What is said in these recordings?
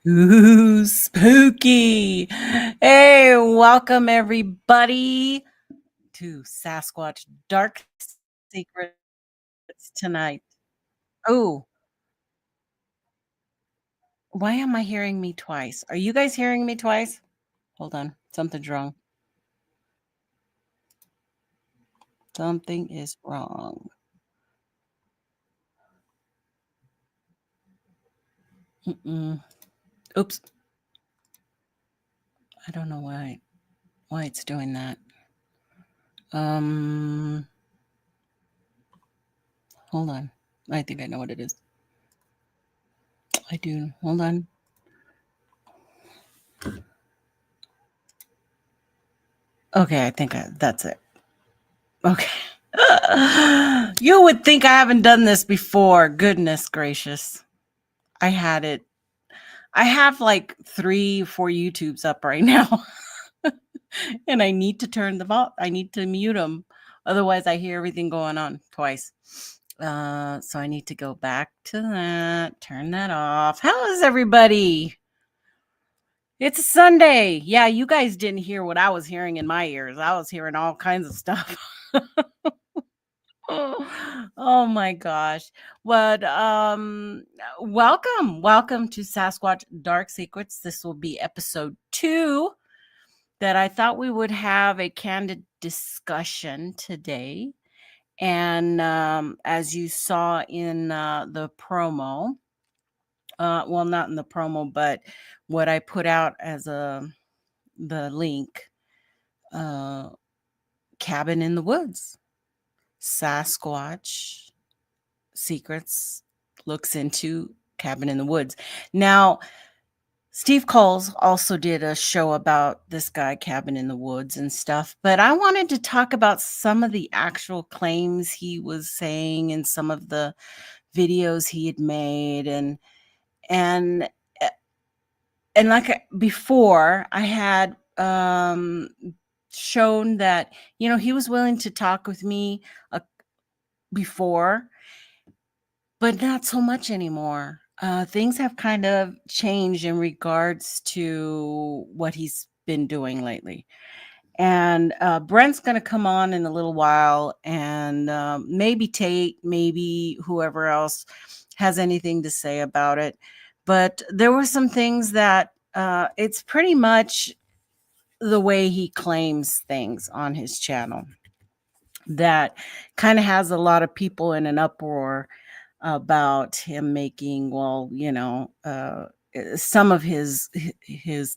Ooh, spooky. Hey, welcome everybody to Sasquatch Dark Secrets tonight. Oh, why am I hearing me twice? Are you guys hearing me twice? Hold on, something's wrong. Something is wrong. Mm-mm. Oops. I don't know why it's doing that. Um, Hold on. I think I know what it is. I do. Hold on. Okay, I think that's it. Okay. You would think I haven't done this before. Goodness gracious. I had it. I have like 3, 4 YouTubes up right now. And I need to turn them off. I need to mute them. Otherwise, I hear everything going on twice. So I need to go back to that, turn that off. How is everybody? It's a Sunday. Yeah, you guys didn't hear what I was hearing in my ears. I was hearing all kinds of stuff. Oh my gosh. But welcome to Sasquatch Dark Secrets. This will be episode 2 that I thought we would have a candid discussion today. And as you saw in the promo, well, not in the promo, but what I put out as the link, uh, Cabin in the Woods, Sasquatch Secrets looks into Cabin in the Woods. Now, Steve Coles also did a show about this guy, Cabin in the Woods and stuff, but I wanted to talk about some of the actual claims he was saying in some of the videos he had made and eh, and like before I had shown that he was willing to talk with me uh, before, but not so much anymore. Things have kind of changed in regards to what he's been doing lately. And Brent's going to come on in a little while, and maybe Tate, maybe whoever else has anything to say about it. But there were some things that it's pretty much the way he claims things on his channel that kind of has a lot of people in an uproar about him making, some of his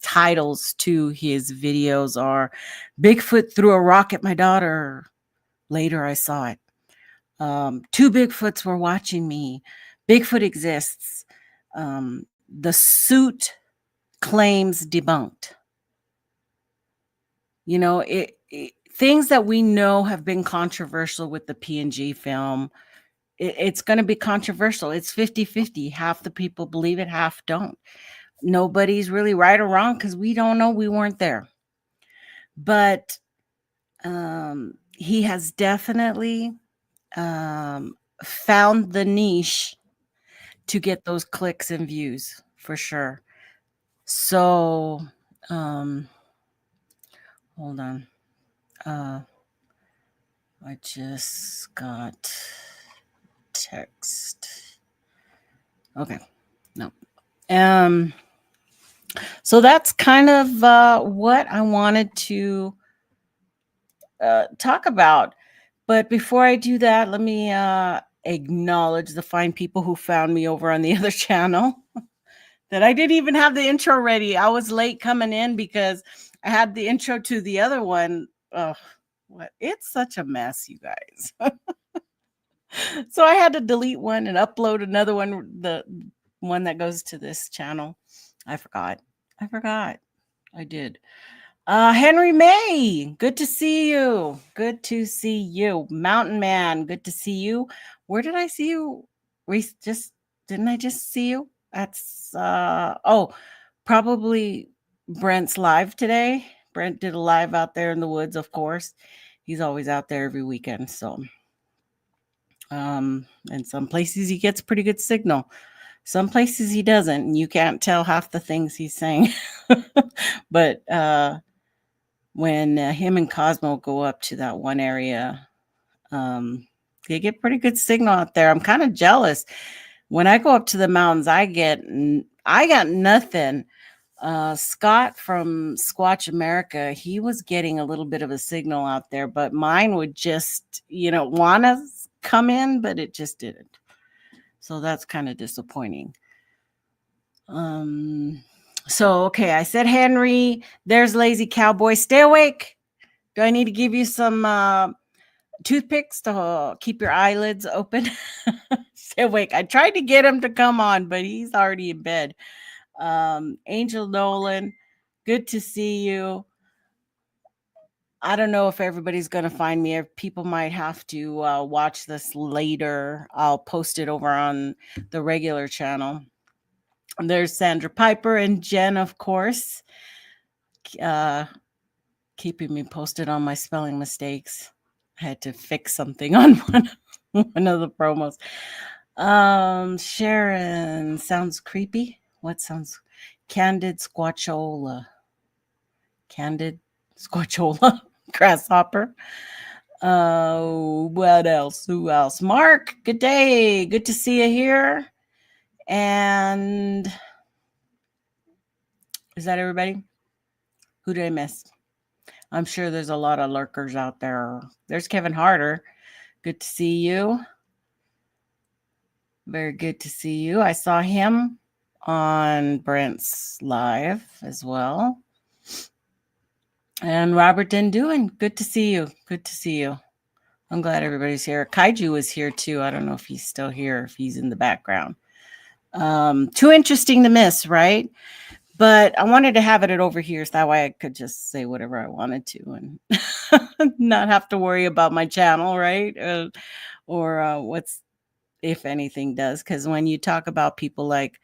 titles to his videos are Bigfoot threw a rock at my daughter. Later I saw it. 2 Bigfoots were watching me. Bigfoot exists. The suit claims debunked. Things that we know have been controversial with the PNG film, it's going to be controversial. It's 50-50. Half the people believe it, half don't. Nobody's really right or wrong because we don't know. We weren't there. But he has definitely found the niche to get those clicks and views for sure. So, hold on. I just got text. Okay. No. So that's kind of what I wanted to talk about. But before I do that, let me acknowledge the fine people who found me over on the other channel that I didn't even have the intro ready. I was late coming in because I had the intro to the other one. Oh, what? It's such a mess, you guys. So I had to delete one and upload another one, the one that goes to this channel. I forgot. I did. Henry May, good to see you. Good to see you. Mountain Man, good to see you. Where did I see you? Didn't I just see you? That's probably Brent's live today. Brent did a live out there in the woods, of course. He's always out there every weekend. So in some places he gets pretty good signal. Some places he doesn't, and you can't tell half the things he's saying. But when him and Cosmo go up to that one area, um, they get pretty good signal out there. I'm kind of jealous. When I go up to the mountains, I got nothing. Scott from Squatch America, he was getting a little bit of a signal out there, but mine would just, want to come in, but it just didn't. So that's kind of disappointing. So okay, I said Henry, there's Lazy Cowboy. Stay awake. Do I need to give you some toothpicks to keep your eyelids open? Stay awake. I tried to get him to come on, but he's already in bed. Angel Nolan, good to see you. I don't know if everybody's going to find me. People might have to watch this later. I'll post it over on the regular channel. And there's Sandra Piper and Jen, of course, keeping me posted on my spelling mistakes. I had to fix something on one of the promos. Sharon, sounds creepy. What sounds? Candid Squatchola. Grasshopper. What else? Who else? Mark, good day. Good to see you here. And is that everybody? Who did I miss? I'm sure there's a lot of lurkers out there. There's Kevin Harder. Good to see you. Very good to see you. I saw him on Brent's live as well. And Robert Denduin, good to see you. Good to see you. I'm glad everybody's here. Kaiju is here too. I don't know if he's still here, if he's in the background. Too interesting to miss, right? But I wanted to have it over here so that way I could just say whatever I wanted to and not have to worry about my channel, right? Or what's, if anything, does. Because when you talk about people like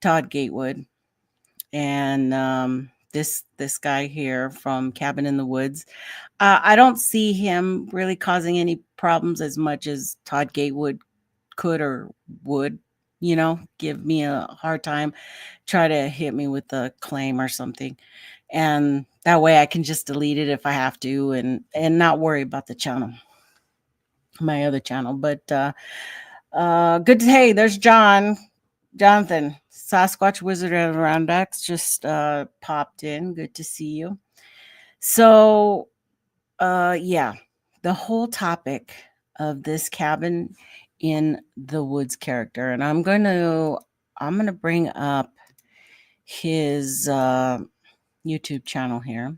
Todd Gatewood and this guy here from Cabin in the Woods, I don't see him really causing any problems as much as Todd Gatewood could or would, give me a hard time, try to hit me with a claim or something. And that way I can just delete it if I have to and not worry about the channel, my other channel. But good. Hey, there's Jonathan, Sasquatch Wizard of Arondax just popped in. Good to see you. So yeah, the whole topic of this Cabin in the Woods character, and I'm gonna bring up his YouTube channel here,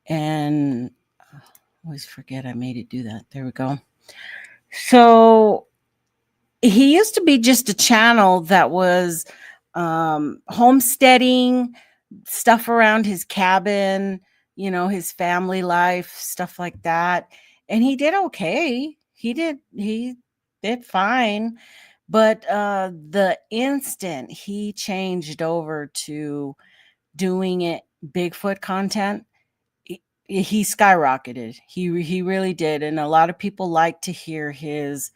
and I always forget I made it do that. There we go. So he used to be just a channel that was homesteading, stuff around his cabin, his family life, stuff like that. And he did okay. He did fine. But the instant he changed over to doing it Bigfoot content, he skyrocketed. He really did. And a lot of people like to hear his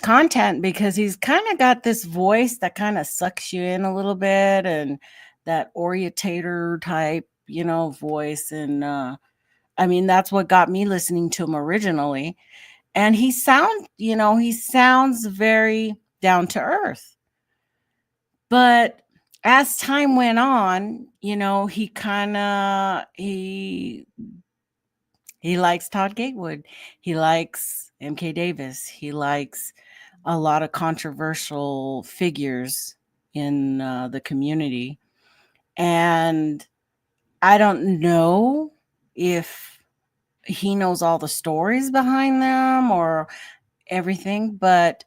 content because he's kind of got this voice that kind of sucks you in a little bit, and that orientator type, voice. And I mean, that's what got me listening to him originally. And he sounds very down to earth. But as time went on, he likes Todd Gatewood. He likes MK Davis. He likes a lot of controversial figures in the community. And I don't know if he knows all the stories behind them or everything, but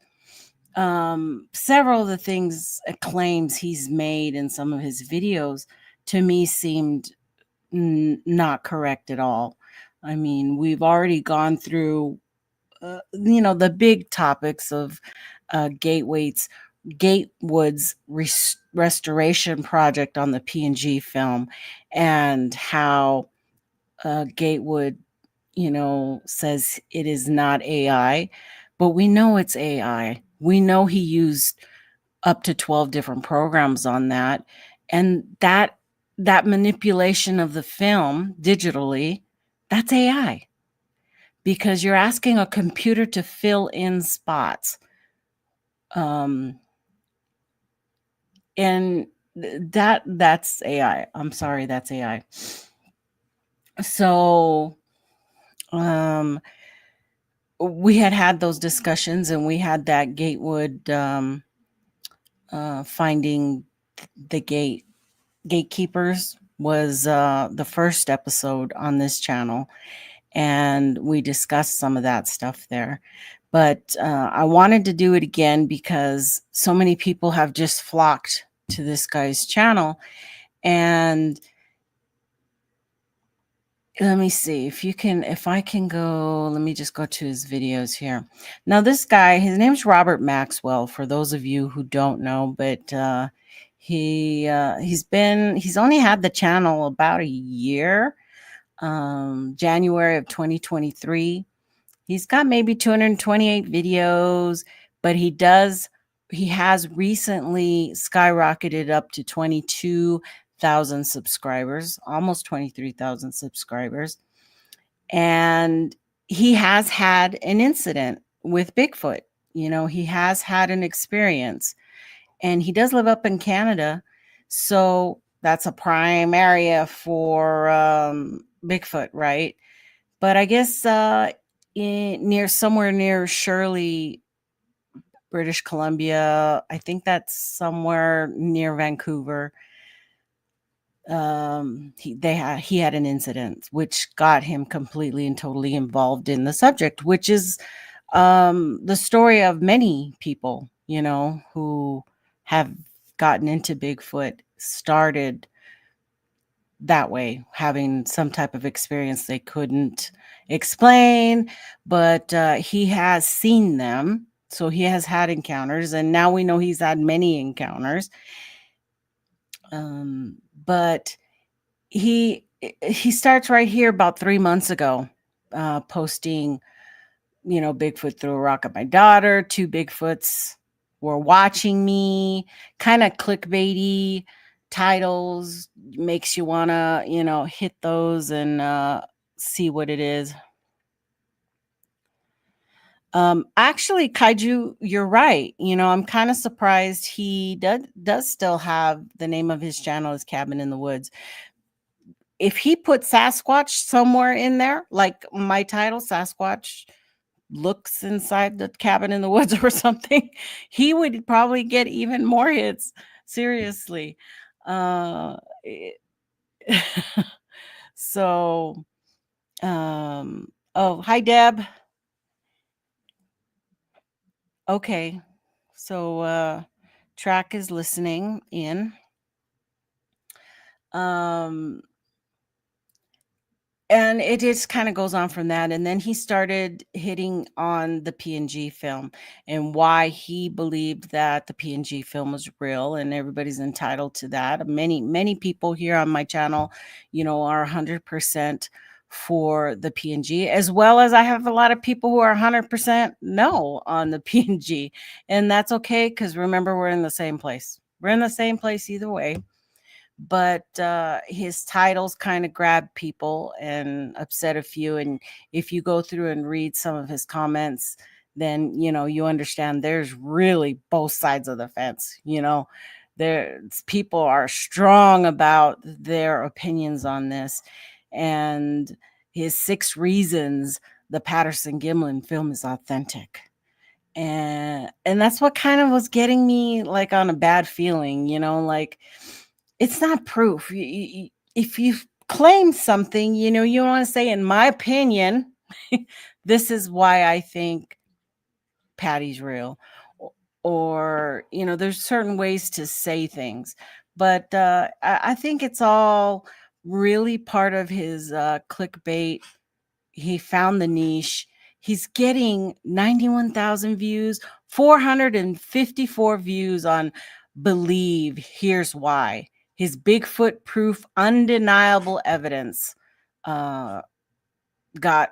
several of the claims he's made in some of his videos to me seemed not correct at all. I mean, we've already gone through, the big topics of Gatewood's restoration project on the PNG film, and how Gatewood, says it is not AI, but we know it's AI. We know he used up to 12 different programs on that. And that manipulation of the film digitally, that's AI, because you're asking a computer to fill in spots. And that's AI. I'm sorry, that's AI. So we had those discussions, and we had that Gatewood finding the gatekeepers was the first episode on this channel, and we discussed some of that stuff there. But I wanted to do it again because so many people have just flocked to this guy's channel. And let me see if I can go, let me just go to his videos here. Now, this guy, his name's Robert Maxwell, for those of you who don't know, but he's only had the channel about a year. January of 2023. He's got maybe 228 videos, but he has recently skyrocketed up to 22,000 subscribers, almost 23,000 subscribers. And he has had an incident with Bigfoot. He has had an experience, and he does live up in Canada. So that's a prime area for Bigfoot, right? But I guess somewhere near Shirley, British Columbia, I think that's somewhere near Vancouver. He had an incident which got him completely and totally involved in the subject, which is the story of many people, who have gotten into Bigfoot, started that way, having some type of experience they couldn't explain, but he has seen them. So he has had encounters, and now we know he's had many encounters. But he starts right here about 3 months ago, posting, Bigfoot threw a rock at my daughter. 2 Bigfoots were watching me. Kind of clickbaity titles, makes you want to, hit those and see what it is. Actually, Kaiju, you're right. I'm kind of surprised he does still have the name of his channel as Cabin in the Woods. If he put Sasquatch somewhere in there, like my title, Sasquatch looks inside the cabin in the woods or something, he would probably get even more hits. Seriously. So, oh, hi, Deb. Okay. So, Track is listening in. And it just kind of goes on from that. And then he started hitting on the PNG film and why he believed that the PNG film was real, and everybody's entitled to that. Many people here on my channel, are 100% for the PNG, as well as I have a lot of people who are 100% no on the PNG. And that's okay, because remember, we're in the same place. We're in the same place either way. But his titles kind of grabbed people and upset a few. And if you go through and read some of his comments, then you understand there's really both sides of the fence. People are strong about their opinions on this. And his 6 reasons the Patterson Gimlin film is authentic. And that's what kind of was getting me like on a bad feeling, like, it's not proof. If you claim something, you want to say, in my opinion, this is why I think Patty's real. Or, there's certain ways to say things. But I think it's all really part of his clickbait. He found the niche. He's getting 91,000 views, 454 views on Believe. Here's why. His Bigfoot proof, undeniable evidence, got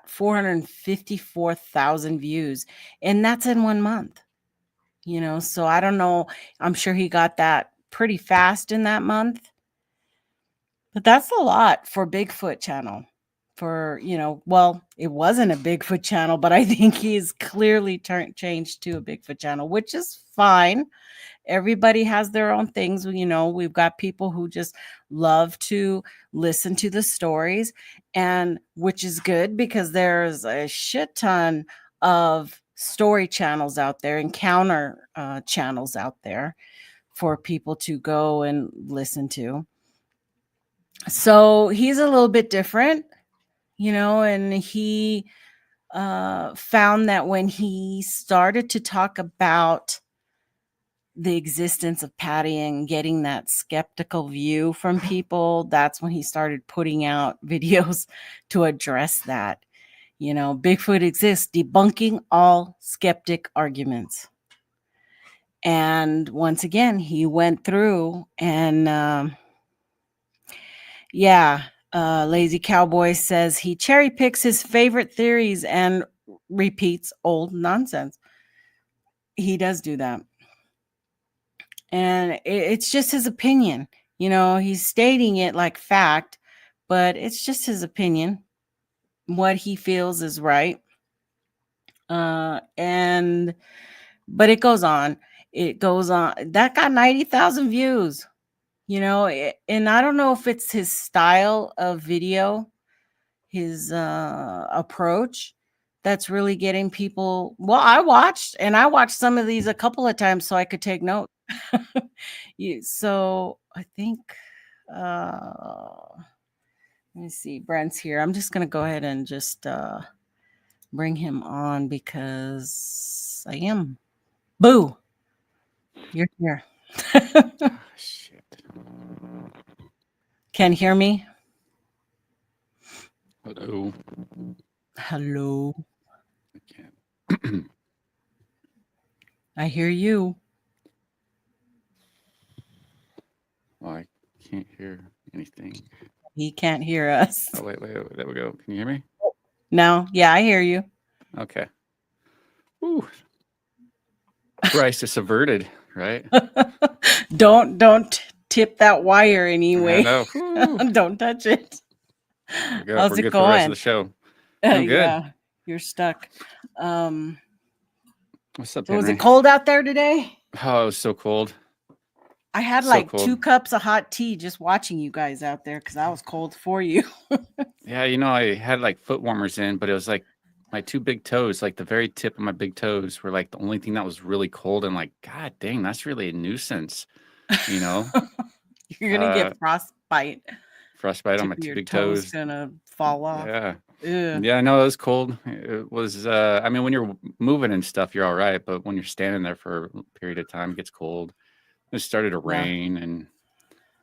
454,000 views. And that's in 1 month. So I don't know. I'm sure he got that pretty fast in that month. But that's a lot for Bigfoot channel. Well, it wasn't a Bigfoot channel, but I think he's clearly changed to a Bigfoot channel, which is fine. Everybody has their own things. We've got people who just love to listen to the stories, and which is good because there's a shit ton of story channels out there, encounter channels out there for people to go and listen to. So he's a little bit different, and he found that when he started to talk about the existence of Patty and getting that skeptical view from people, that's when he started putting out videos to address that. Bigfoot exists, debunking all skeptic arguments. And once again, he went through and Lazy Cowboy says he cherry picks his favorite theories and repeats old nonsense. He does do that. And it's just his opinion. He's stating it like fact, but it's just his opinion. What he feels is right. But it goes on. It goes on. That got 90,000 views. And I don't know if it's his style of video, his approach that's really getting people. Well, I watched some of these a couple of times so I could take note. So I think let me see, Brent's here. I'm just gonna go ahead and just bring him on because I am. Boo, you're here. Shit. Can you hear me? Hello. I can't. I hear you. Well, I can't hear anything. He can't hear us. Oh, wait. There we go. Can you hear me? No. Yeah, I hear you. Okay. Ooh. Crisis averted, right? Don't tip that wire anyway. I know. Don't touch it. We're good. How's We're it good going? for the rest of the show. I'm good. Yeah, you're stuck. What's up, So was Henry? it cold out there today? Oh, it was so cold. I had So like cold. 2 cups of hot tea just watching you guys out there because I was cold for you. Yeah, I had like foot warmers in, but it was like my 2 big toes, like the very tip of my big toes were like the only thing that was really cold, and like, God dang, that's really a nuisance, you know? You're gonna get frostbite. Frostbite on Tip my of 2 your big toes toes. gonna fall off. Yeah. Ugh. Yeah, no, it was cold. It was, I mean, when you're moving and stuff, you're all right, but when you're standing there for a period of time, it gets cold. It started to Yeah. rain, and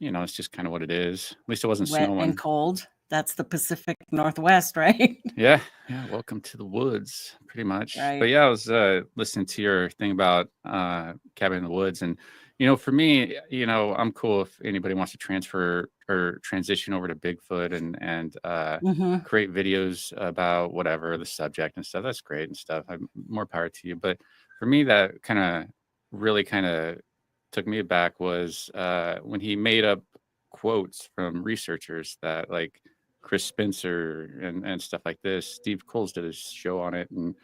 it's just kind of what it is. At least it wasn't Wet and snowing. cold. That's the Pacific Northwest, right? Yeah, welcome to the woods, pretty much. But Right. yeah, I was listening to your thing about cabin in the woods, and for me, I'm cool if anybody wants to transfer or transition over to Bigfoot and Mm-hmm. create videos about whatever the subject and stuff. That's great and stuff. More power to you. But for me, that really took me aback was when he made up quotes from researchers that like Chris Spencer and stuff like this. Steve Coles did a show on it, and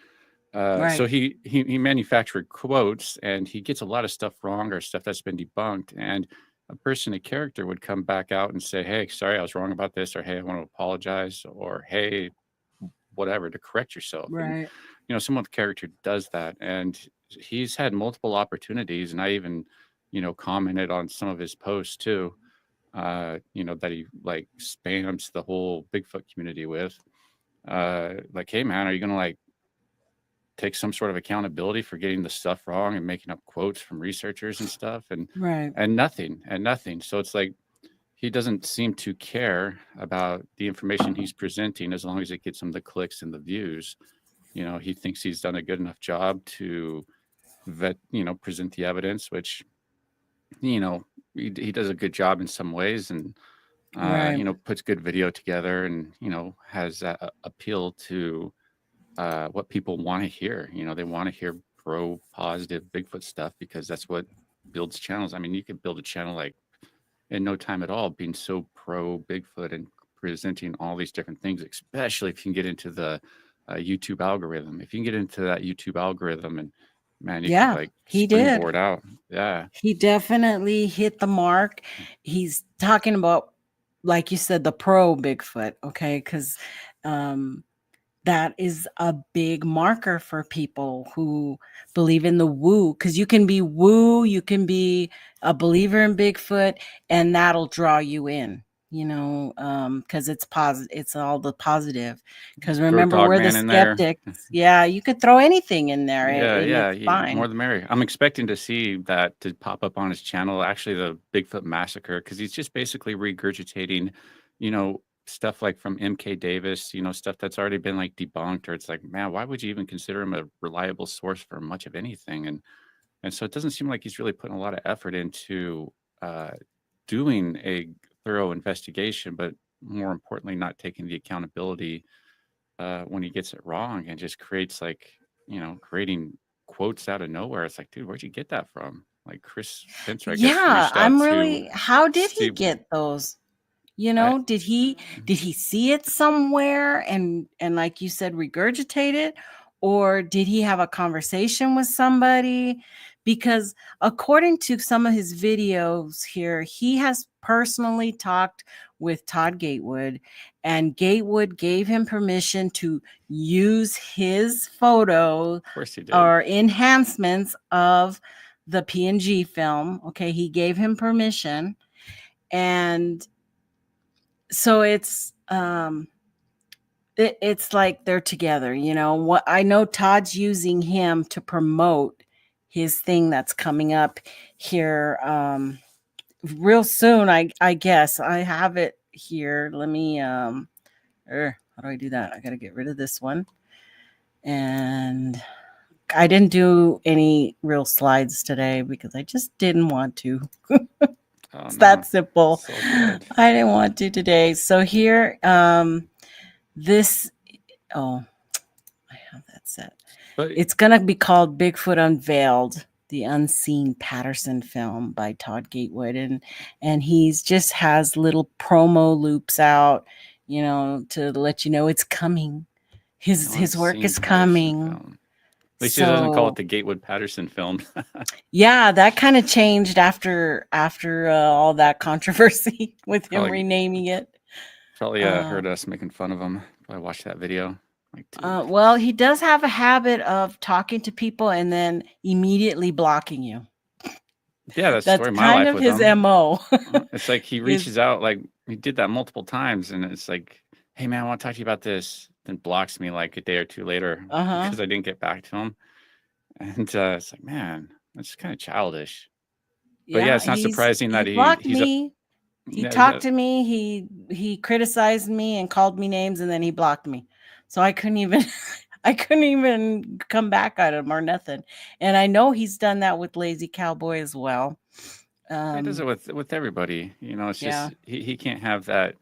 so Right. he manufactured quotes, and he gets a lot of stuff wrong or stuff that's been debunked. And a person, a character, would come back out and say, "Hey, sorry, I was wrong about this," or "Hey, I want to apologize," or "Hey, whatever," to correct yourself. And Right. someone with character does that, and he's had multiple opportunities, and I even commented on some of his posts too, that he like spams the whole Bigfoot community with. Like, hey man, are you gonna like take some sort of accountability for getting the stuff wrong and making up quotes from researchers and stuff? Right. And nothing. So it's like he doesn't seem to care about the information he's presenting as long as it gets him the clicks and the views. He thinks he's done a good enough job to present the evidence, which he does a good job in some ways, and Right. puts good video together, and has that appeal to what people want to hear. They want to hear pro positive Bigfoot stuff because that's what builds channels. I mean, you could build a channel like in no time at all, being so pro Bigfoot and presenting all these different things, especially if you can get into the YouTube algorithm. If you can get into that YouTube algorithm, and man, you could Yeah, like he did. springboard out. Yeah. He definitely hit the mark. He's talking about, like you said, the pro Bigfoot, okay? Because that is a big marker for people who believe in the woo. Because you can be woo, you can be a believer in Bigfoot, and that'll draw you in. Because it's positive. It's all the positive. Because Throw remember, we're the Dogman in there. skeptics. Yeah, you could throw anything in there, Yeah, and yeah, it's fine. more the merrier. I'm expecting to see that to pop up on his channel, actually, the Bigfoot Massacre, because he's just basically regurgitating, stuff like from MK Davis, stuff that's already been like debunked, or it's like, man, why would you even consider him a reliable source for much of anything? And so it doesn't seem like he's really putting a lot of effort into doing a thorough investigation, but more importantly, not taking the accountability when he gets it wrong, and just creates like, creating quotes out of nowhere. It's like, dude, where'd you get that from? Like Chris Spencer, I guess, Yeah, reached out I'm to really, how did he Steve. get those? I Did he see it somewhere and like you said, regurgitate it? Or did he have a conversation with somebody? Because according to some of his videos here, he has personally talked with Todd Gatewood, and Gatewood gave him permission to use his photo of course he did. or enhancements of the PNG film. Okay, he gave him permission. And so it's like they're together. What I know, Todd's using him to promote his thing that's coming up here real soon. I guess I have it here. Let me how do I do that? I gotta get rid of this one. And I didn't do any real slides today because I just didn't want to. It's that simple. So good. I didn't want to today. So here, this, I have that set. But It's going to be called Bigfoot Unveiled, the Unseen Patterson film by Todd Gatewood. And he's just has little promo loops out, to let you know it's coming. His work is coming. Film. At least he doesn't call it the Gatewood Patterson film. Yeah, that kind of changed after all that controversy with him renaming it. Probably heard us making fun of him. Probably watched that video. Like, well, he does have a habit of talking to people and then immediately blocking you. Yeah, that's kind my life of with his him. MO. It's like he reaches out, like he did that multiple times, and it's like, hey man, I want to talk to you about this. Then blocks me like a day or two later because I didn't get back to him. And it's like, man, that's kind of childish. But yeah, it's not surprising that he blocked he's me. He talked to me. He criticized me and called me names, and then he blocked me. So I couldn't even come back at him or nothing. And I know he's done that with Lazy Cowboy as well. He does it with everybody. It's just he can't have that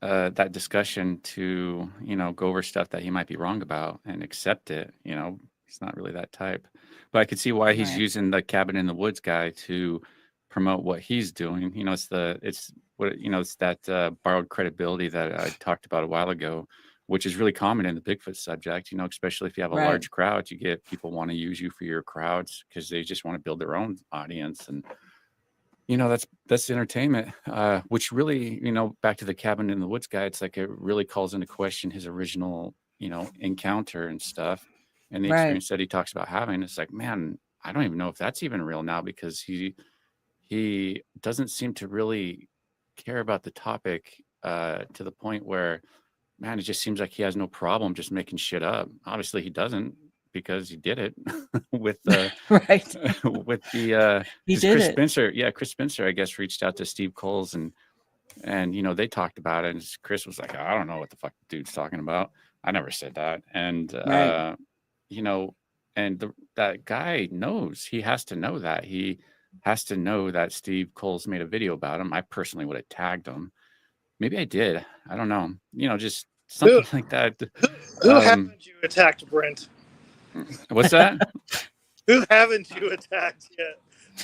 that discussion to go over stuff that he might be wrong about and accept it. He's not really that type. But I could see why he's using the Cabin in the Woods guy to promote what he's doing. It's that borrowed credibility that I talked about a while ago, which is really common in the Bigfoot subject. Especially if you have a large crowd, you get people want to use you for your crowds because they just want to build their own audience. And that's entertainment, which really, back to the Cabin in the Woods guy, it's like it really calls into question his original, encounter and stuff, and the experience that he talks about having. It's like, man, I don't even know if that's even real now, because he doesn't seem to really care about the topic to the point where, man, it just seems like he has no problem just making shit up. Obviously he doesn't, because he did it with the with the Chris Spencer. Yeah, Chris Spencer, I guess, reached out to Steve Coles and they talked about it, and Chris was like, I don't know what the fuck the dude's talking about. I never said that. And that guy knows. He has to know that. He has to know that Steve Coles made a video about him. I personally would have tagged him. Maybe I did. I don't know. Just something like that. Who haven't you attacked, Brent? What's that? Who haven't you attacked yet?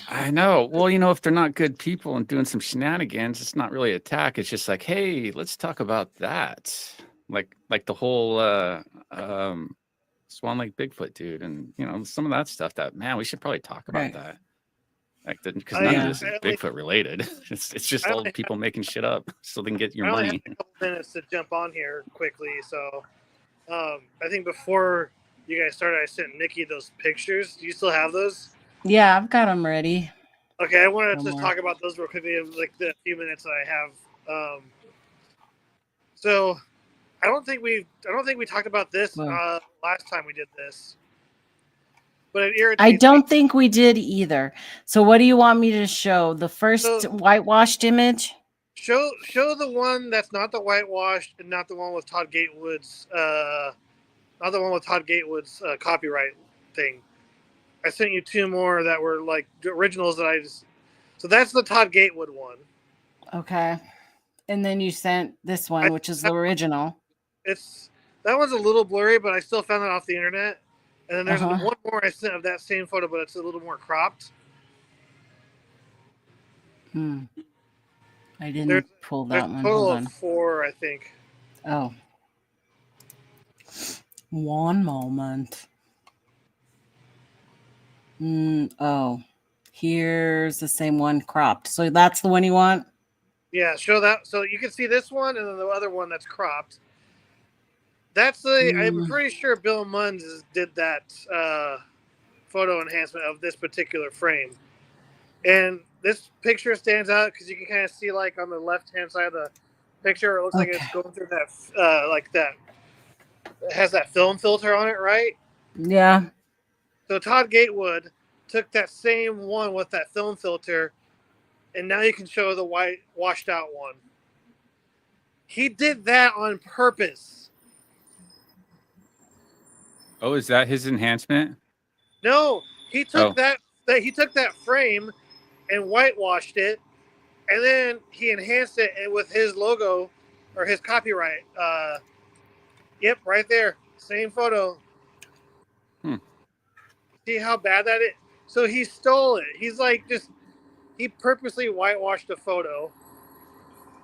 I know. Well, you know, if they're not good people and doing some shenanigans, it's not really attack. It's just like, hey, let's talk about that. Like the whole Swan Lake Bigfoot dude, and you know, some of that stuff. That man, we should probably talk about Right. that. Like, because none of I Yeah. this is only, Bigfoot related. It's just I all only, people making shit up so they can get your I only have money. a couple minutes to jump on here quickly. So I think before you guys started, I sent Nikki those pictures. Do you still have those? Yeah, I've got them ready. Okay, I wanted to just Somewhere. talk about those real quickly, like the few minutes that I have. So I don't think we talked about this Well, last time we did this, but it I irritates me. don't think we did either. So what do you want me to show? The first So whitewashed image? show the one that's not the whitewashed and not the one with Todd Gatewood's copyright thing. I sent you two more that were like originals that I just. So that's the Todd Gatewood one. Okay. And then you sent this I, one, which is the original. that one's a little blurry, but I still found it off the internet. And then there's Uh-huh. one more I sent of that same photo, but it's a little more cropped. I didn't There's pull there's that a one. total Hold of on. 4, I think. Oh. One moment. Oh. Here's the same one cropped. So that's the one you want? Yeah, show that. So you can see this one and then the other one that's cropped. That's the. I'm pretty sure Bill Munns did that photo enhancement of this particular frame, and this picture stands out because you can kind of see like on the left hand side of the picture, it looks like it's going through that like that. It has that film filter on it, right? Yeah. So Todd Gatewood took that same one with that film filter, and now you can show the white washed out one. He did that on purpose. Oh, is that his enhancement? No, he took that frame and whitewashed it, and then he enhanced it with his logo or his copyright. Yep, right there, same photo. See how bad that is? So he stole it. He's like he purposely whitewashed a photo,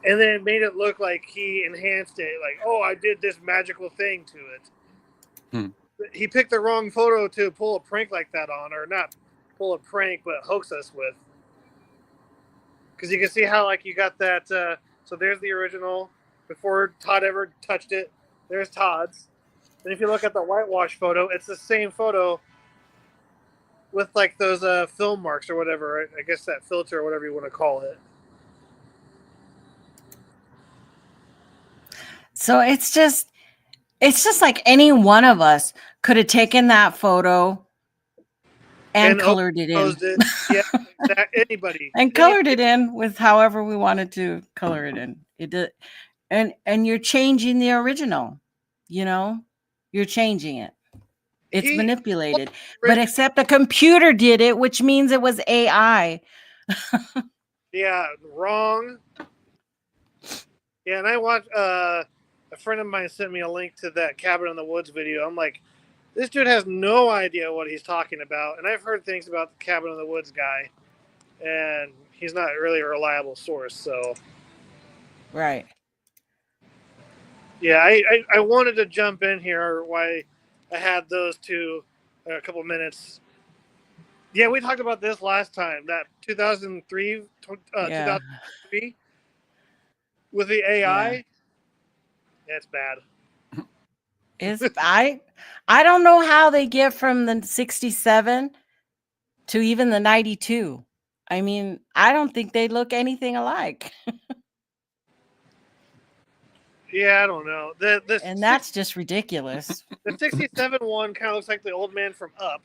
and then made it look like he enhanced it. Like, oh, I did this magical thing to it. He picked the wrong photo to pull a prank like that on, or not pull a prank, but hoax us with. Because you can see how like you got that. So there's the original before Todd ever touched it. There's Todd's. And if you look at the whitewash photo, it's the same photo with like those film marks or whatever. I guess that filter or whatever you want to call it. So it's just like any one of us could have taken that photo and colored it in. Yeah, anybody. And colored it in with however we wanted to color it in. It did, and you're changing the original. You know, you're changing it. It's manipulated. But except the computer did it, which means it was AI. Yeah, wrong. Yeah, and I watched a friend of mine sent me a link to that Cabin in the Woods video. I'm like, this dude has no idea what he's talking about. And I've heard things about the Cabin in the Woods guy, and he's not really a reliable source. So, right. Yeah, I wanted to jump in here. Why I had those two a couple minutes. Yeah, we talked about this last time. That 2003 with the AI. Yeah. That's bad. I don't know how they get from the 67 to even the 92. I mean, I don't think they look anything alike. Yeah, I don't know. And that's just ridiculous. The 67 one kind of looks like the old man from Up.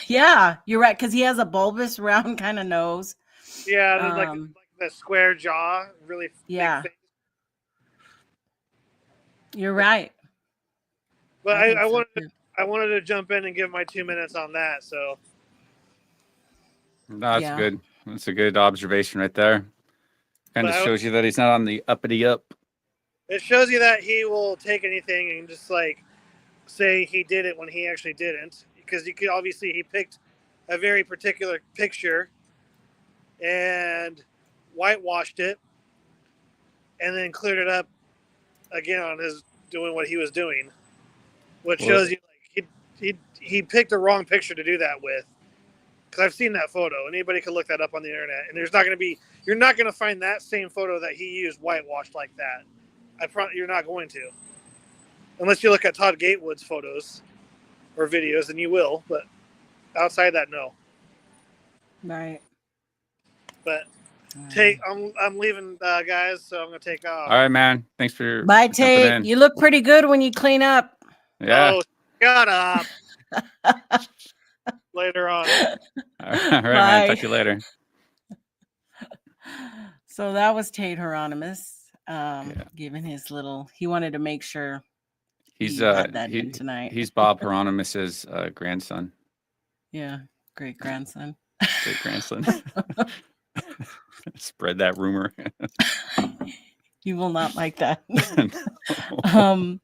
Yeah, you're right, because he has a bulbous, round kind of nose. Yeah, like the square jaw, really big face. You're right. But I wanted to jump in and give my 2 minutes on that. So that's good. That's a good observation right there. Kind of shows you that he's not on the uppity up. It shows you that he will take anything and just like say he did it when he actually didn't. because you could obviously he picked a very particular picture and whitewashed it, and then cleared it up again on his doing what he was doing, which shows you like he picked the wrong picture to do that with. Because I've seen that photo. Anybody can look that up on the internet, and there's not going to be you're not going to find that same photo that he used whitewashed like that. You're not going to, unless you look at Todd Gatewood's photos or videos, and you will. But outside that, no. Right. But I'm leaving, guys, so I'm gonna take off. All right, man. Thanks for Bye, jumping Tate. in. You look pretty good when you clean up. Yeah. Oh, shut up. Later on. All right, man. Talk to you later. So that was Tate Hieronymus, giving his little. He wanted to make sure He's had that in tonight. He's Bob Hieronymus's grandson. Yeah, great grandson. Great grandson. Spread that rumor. You will not like that. No.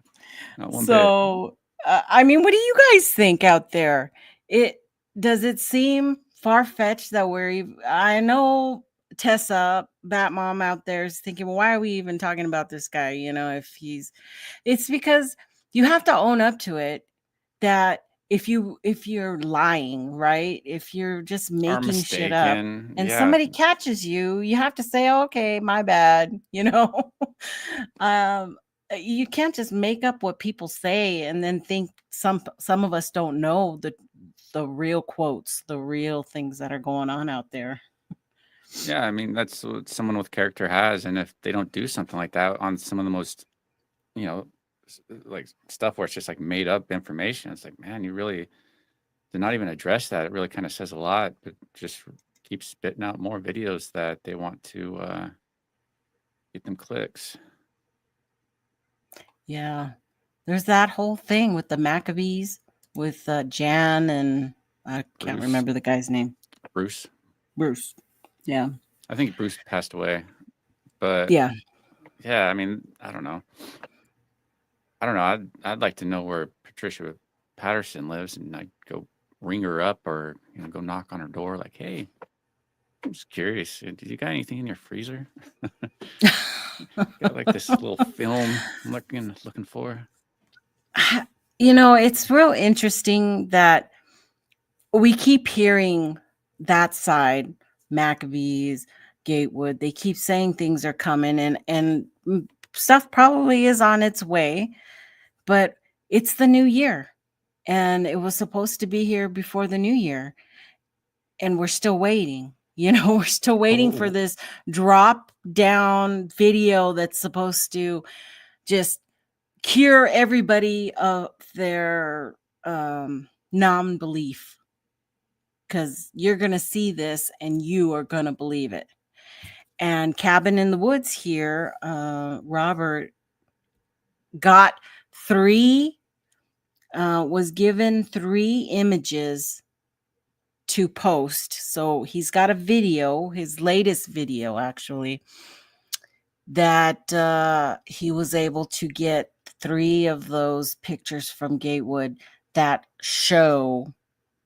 Not one So, I mean, what do you guys think out there? Does it seem far-fetched that I know Tessa, Bat Mom out there is thinking, well, why are we even talking about this guy? You know, it's because you have to own up to it that if you're lying, right? If you're just making shit up and somebody catches you, you have to say, oh, okay, my bad. You know, you can't just make up what people say and then think some of us don't know the real quotes, the real things that are going on out there. Yeah, I mean, that's what someone with character has. And if they don't do something like that on some of the most, you know, like stuff where it's just like made up information, it's like, man, you really did not even address that. It really kind of says a lot, but just keep spitting out more videos that they want to get them clicks. Yeah. There's that whole thing with the Maccabees with Jan and I can't remember the guy's name. Bruce. Yeah. I think Bruce passed away, but yeah, I mean, I don't know. I'd like to know where Patricia Patterson lives, and I'd go ring her up or go knock on her door. Like, hey, I'm just curious. Did you got anything in your freezer? Got like this little film I'm looking for. It's real interesting that we keep hearing that side, Maccabees, Gatewood. They keep saying things are coming and stuff probably is on its way, but it's the new year and it was supposed to be here before the new year. And we're still waiting. We're still waiting for this drop down video that's supposed to just cure everybody of their non-belief. Because you're going to see this and you are going to believe it. And Cabin in the Woods here, Robert got was given 3 images to post. So he's got a video, his latest video actually, that he was able to get 3 of those pictures from Gatewood that show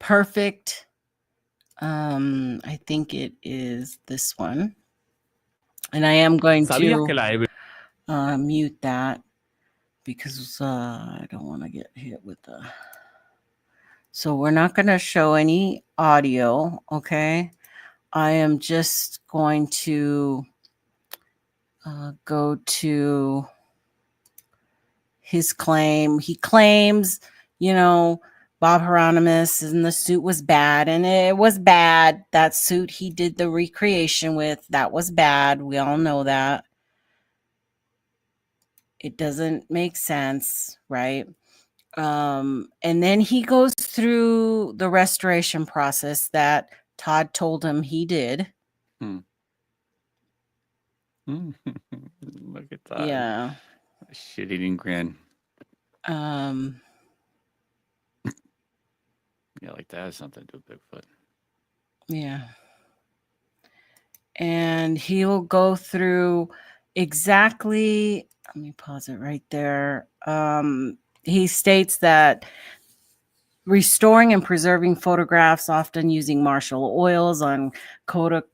perfect. I think it is this one. And I am going to mute that because I don't want to get hit with the... So we're not going to show any audio, okay? I am just going to go to his claim. He claims, Bob Hieronymus and the suit was bad, and it was bad. That suit he did the recreation with, that was bad. We all know that. It doesn't make sense, right? And then he goes through the restoration process that Todd told him he did. Look at that. Yeah. Shit-eating grin. Yeah, like that has something to do with Bigfoot. Yeah. And he'll go through exactly, let me pause it right there. He states that restoring and preserving photographs, often using Marshall oils on Kodak,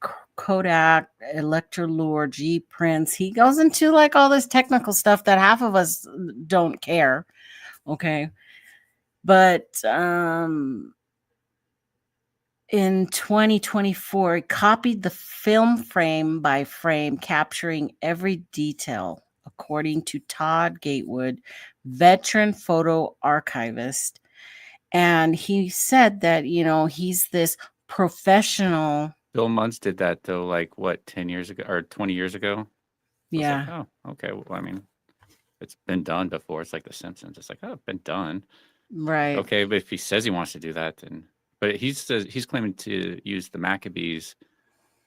Electrolure, G prints. He goes into like all this technical stuff that half of us don't care. Okay. But in 2024, he copied the film frame by frame, capturing every detail, according to Todd Gatewood, veteran photo archivist. And he said that, he's this professional. Bill Muntz did that though, like what, 10 years ago or 20 years ago? It's like, Yeah. oh, okay. Well, I mean, it's been done before. It's like The Simpsons. It's like, oh, it's been done. Right. Okay, but if he says he wants to do that, then. But he's claiming to use the Maccabees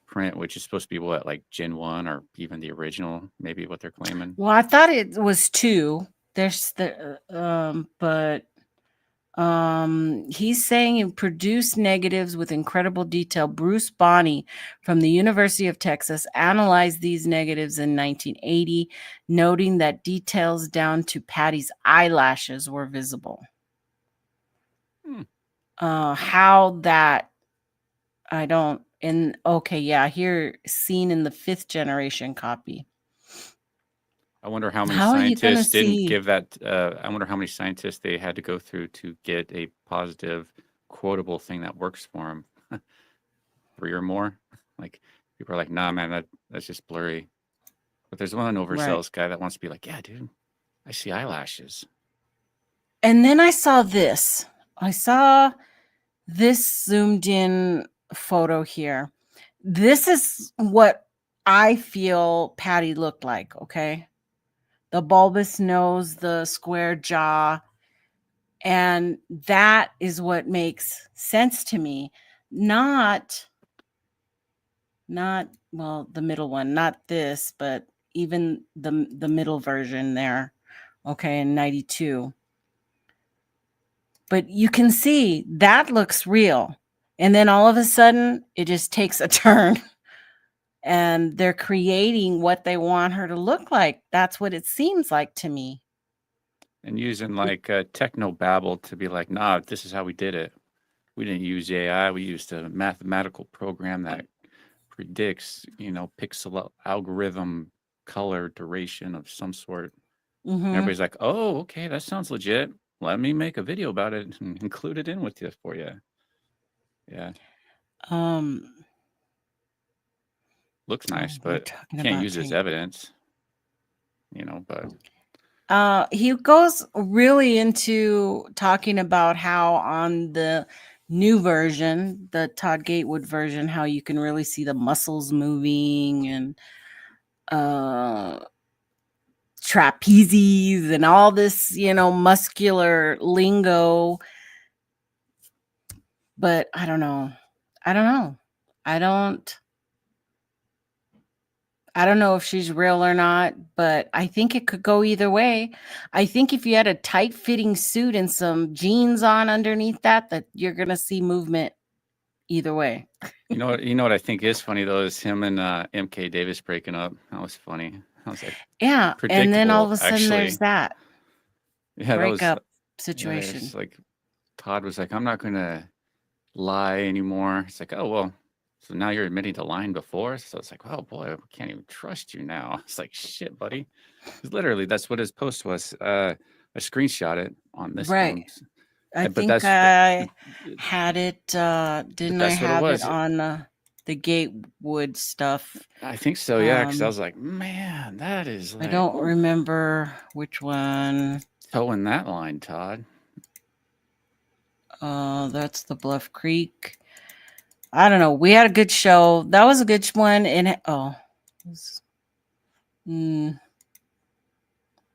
print, which is supposed to be what, like Gen 1 or even the original, maybe what they're claiming. Well, I thought it was 2. There's the but he's saying he produced negatives with incredible detail. Bruce Bonney from the University of Texas analyzed these negatives in 1980, noting that details down to Patty's eyelashes were visible. How that, I don't. And okay, yeah, here seen in the 5th generation copy. I wonder how many How are you gonna scientists didn't see? give that. I wonder how many scientists they had to go through to get a positive, quotable thing that works for them. 3 or more. Like people are like, nah, man, that's just blurry. But there's one overzealous guy that wants to be like, yeah, dude, I see eyelashes. And then I saw this. I saw this zoomed in photo here. This is what I feel Patty looked like, okay? The bulbous nose, the square jaw. And that is what makes sense to me. Not well, the middle one, not this, but even the middle version there. Okay, in 92. But you can see that looks real. And then all of a sudden, it just takes a turn. And they're creating what they want her to look like. That's what it seems like to me. And using like techno babble to be like, nah, this is how we did it. We didn't use AI. We used a mathematical program that predicts, pixel algorithm color duration of some sort. And everybody's like, oh, okay, that sounds legit. Let me make a video about it and include it in with you for you. Yeah. Looks nice, but can't use as evidence. But he goes really into talking about how on the new version, the Todd Gatewood version, how you can really see the muscles moving and trapezes and all this, muscular lingo. But I don't know. I don't know if she's real or not, but I think it could go either way. I think if you had a tight-fitting suit and some jeans on underneath that you're gonna see movement either way. You know what I think is funny though is him and MK Davis breaking up. That was funny. I was like, yeah, and then all of a sudden actually. there's that breakup situation. Yeah, it's like Todd was like, I'm not gonna lie anymore. It's like, oh well. So now you're admitting to lying before. So it's like, oh boy, I can't even trust you now. It's like, shit, buddy. Literally, that's what his post was. I screenshot it on this right. phone. I think I had it. Didn't I have it on the Gatewood stuff? I think so, yeah. Because I was like, man, that is. Like, I don't remember which one. Towing that line, Todd. That's the Bluff Creek. I don't know. We had a good show. That was a good one. And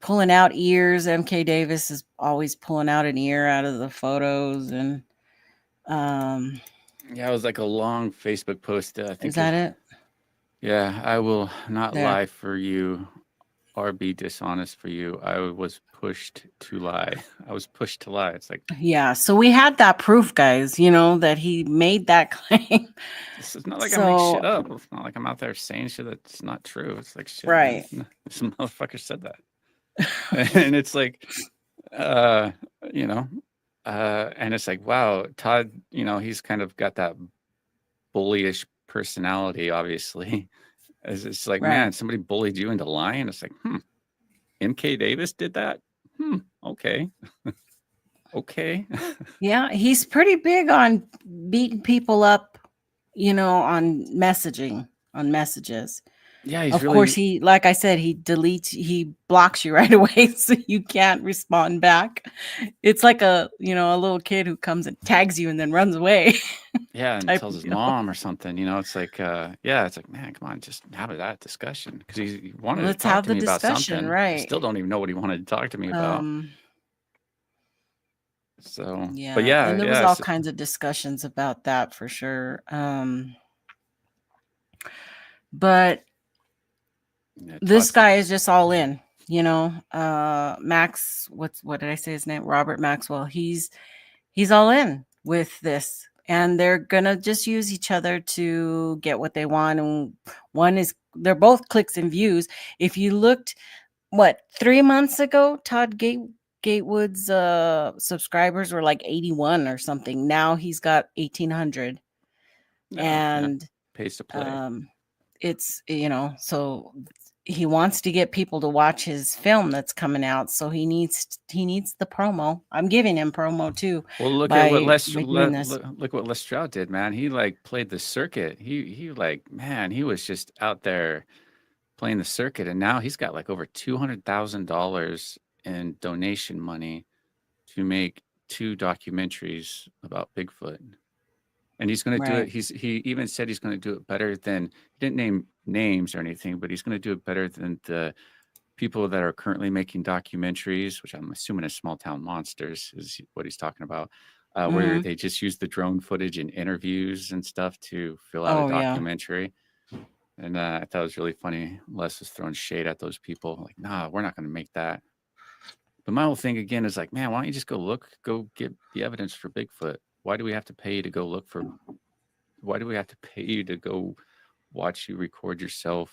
pulling out ears. MK Davis is always pulling out an ear out of the photos, and yeah, it was like a long Facebook post. I think is that it? Yeah, I will not lie for you or be dishonest for you. I was pushed to lie. I was pushed to lie. It's like, yeah. So we had that proof, guys. That he made that claim. It's not like I make shit up. It's not like I'm out there saying shit that's not true. It's like shit. Right. Some motherfucker said that, and it's like, And it's like, wow, Todd, he's kind of got that bullyish personality, obviously. It's like, man, Right. somebody bullied you into lying. It's like, MK Davis did that. Okay. Okay. Yeah, he's pretty big on beating people up, on messages. Yeah, he's Of course, really. like I said, he blocks you right away, so you can't respond back. It's like a little kid who comes and tags you and then runs away Yeah, and type tells of his deal. mom or something. It's like, it's like, man, come on, just have that discussion, because he wanted to Let's talk have to the me about discussion, something. I right? still don't even know what he wanted to talk to me about. So, but Yeah, yeah, and there was yeah, all kinds of discussions about that for sure. But yeah, this Todd said, guy is just all in, Max, what did I say his name? Robert Maxwell. He's all in with this, and they're gonna just use each other to get what they want. And they're both clicks and views. If you looked, 3 months ago, Gatewood's subscribers were like 81 or something. Now he's got 1,800, yeah, and pays to play. it's so he wants to get people to watch his film that's coming out, so he needs the promo. I'm giving him promo too Well, look at what by doing this. look what Les Stroud did, man. He like played the circuit. He like, man, he was just out there playing the circuit, and now he's got like over $200,000 in donation money to make 2 documentaries about Bigfoot. And he's going to do it. Right. He even said he's going to do it better than, he didn't name names or anything, but he's going to do it better than the people that are currently making documentaries, which I'm assuming is Small Town Monsters is what he's talking about, where Hmm. they just use the drone footage and interviews and stuff to fill out a Oh yeah. documentary. And I thought it was really funny. Les was throwing shade at those people, like, nah, we're not going to make that. But my whole thing again is like, man, why don't you just go get the evidence for Bigfoot? Why do we have to pay you to go look for? Why do we have to pay you to go watch you record yourself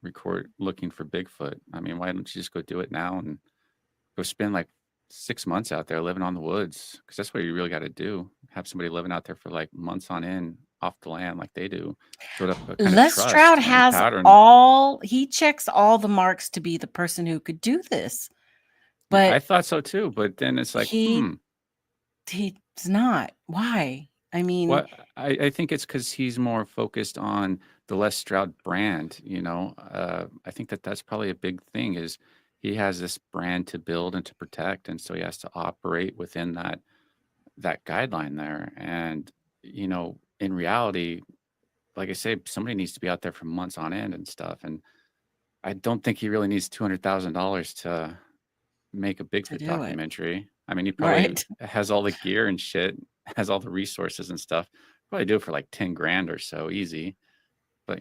record looking for Bigfoot? I mean, why don't you just go do it now and go spend like 6 months out there living on the woods? Because that's what you really got to do. Have somebody living out there for like months on end off the land like they do. Build up a kind of Les Stroud trust and has pattern. he checks all the marks to be the person who could do this, Yeah, I but thought so too. But then it's like, he's not. Why? I mean, what I think it's because he's more focused on the Les Stroud brand. I think that's probably a big thing is he has this brand to build and to protect, and so he has to operate within that guideline there. And in reality, like I say, somebody needs to be out there for months on end and stuff. And I don't think he really needs $200,000 to make a to Bigfoot do it, documentary. I mean, he probably right? has all the gear and shit, has all the resources and stuff. Probably do it for like 10 grand or so, easy. But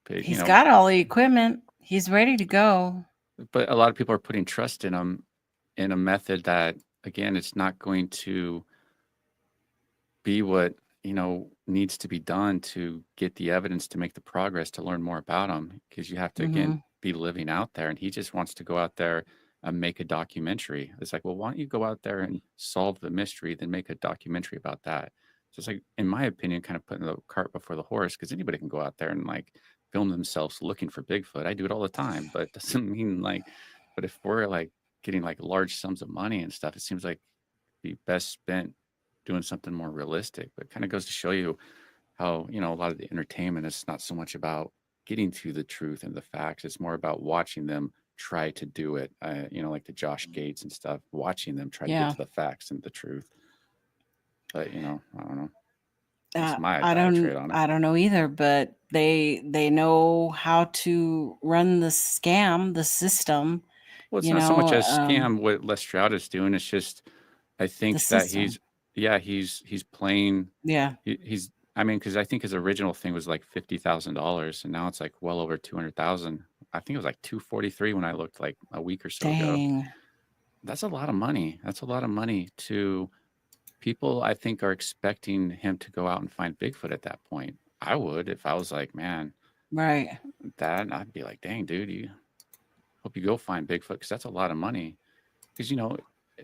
but, He's got all the equipment. He's ready to go. but a lot of people are putting trust in him in a method that, again, it's not going to be what needs to be done to get the evidence to make the progress to learn more about him, because you have to Hmm. again be living out there, and he just wants to go out there and make a documentary. It's like, well, why don't you go out there and solve the mystery, then make a documentary about that? So it's like, in my opinion, kind of putting the cart before the horse, because anybody can go out there and like film themselves looking for Bigfoot. I do it all the time, but it doesn't mean like, but if we're like getting like large sums of money and stuff, it seems like be best spent doing something more realistic. But it kind of goes to show you how a lot of the entertainment is not so much about getting to the truth and the facts. It's more about watching them try to do it. Like the Josh Gates and stuff, watching them try to get Yeah. to the facts and the truth. But I don't know. That's my I diatribe on it. I don't know either, but they know how to run the scam, the system. Well, it's You not so much know, a scam what Les Stroud is doing. It's just, I the think that system. he's playing. Yeah. He's I mean, because I think his original thing was like $50,000, and now it's like well over 200,000. I think it was like 243 when I looked like a week or so ago. Dang. That's a lot of money. That's a lot of money to people. I think are expecting him to go out and find Bigfoot at that point. I would if I was like, man, Right. that I'd be like, dang, dude, you hope you go find Bigfoot, because that's a lot of money. Because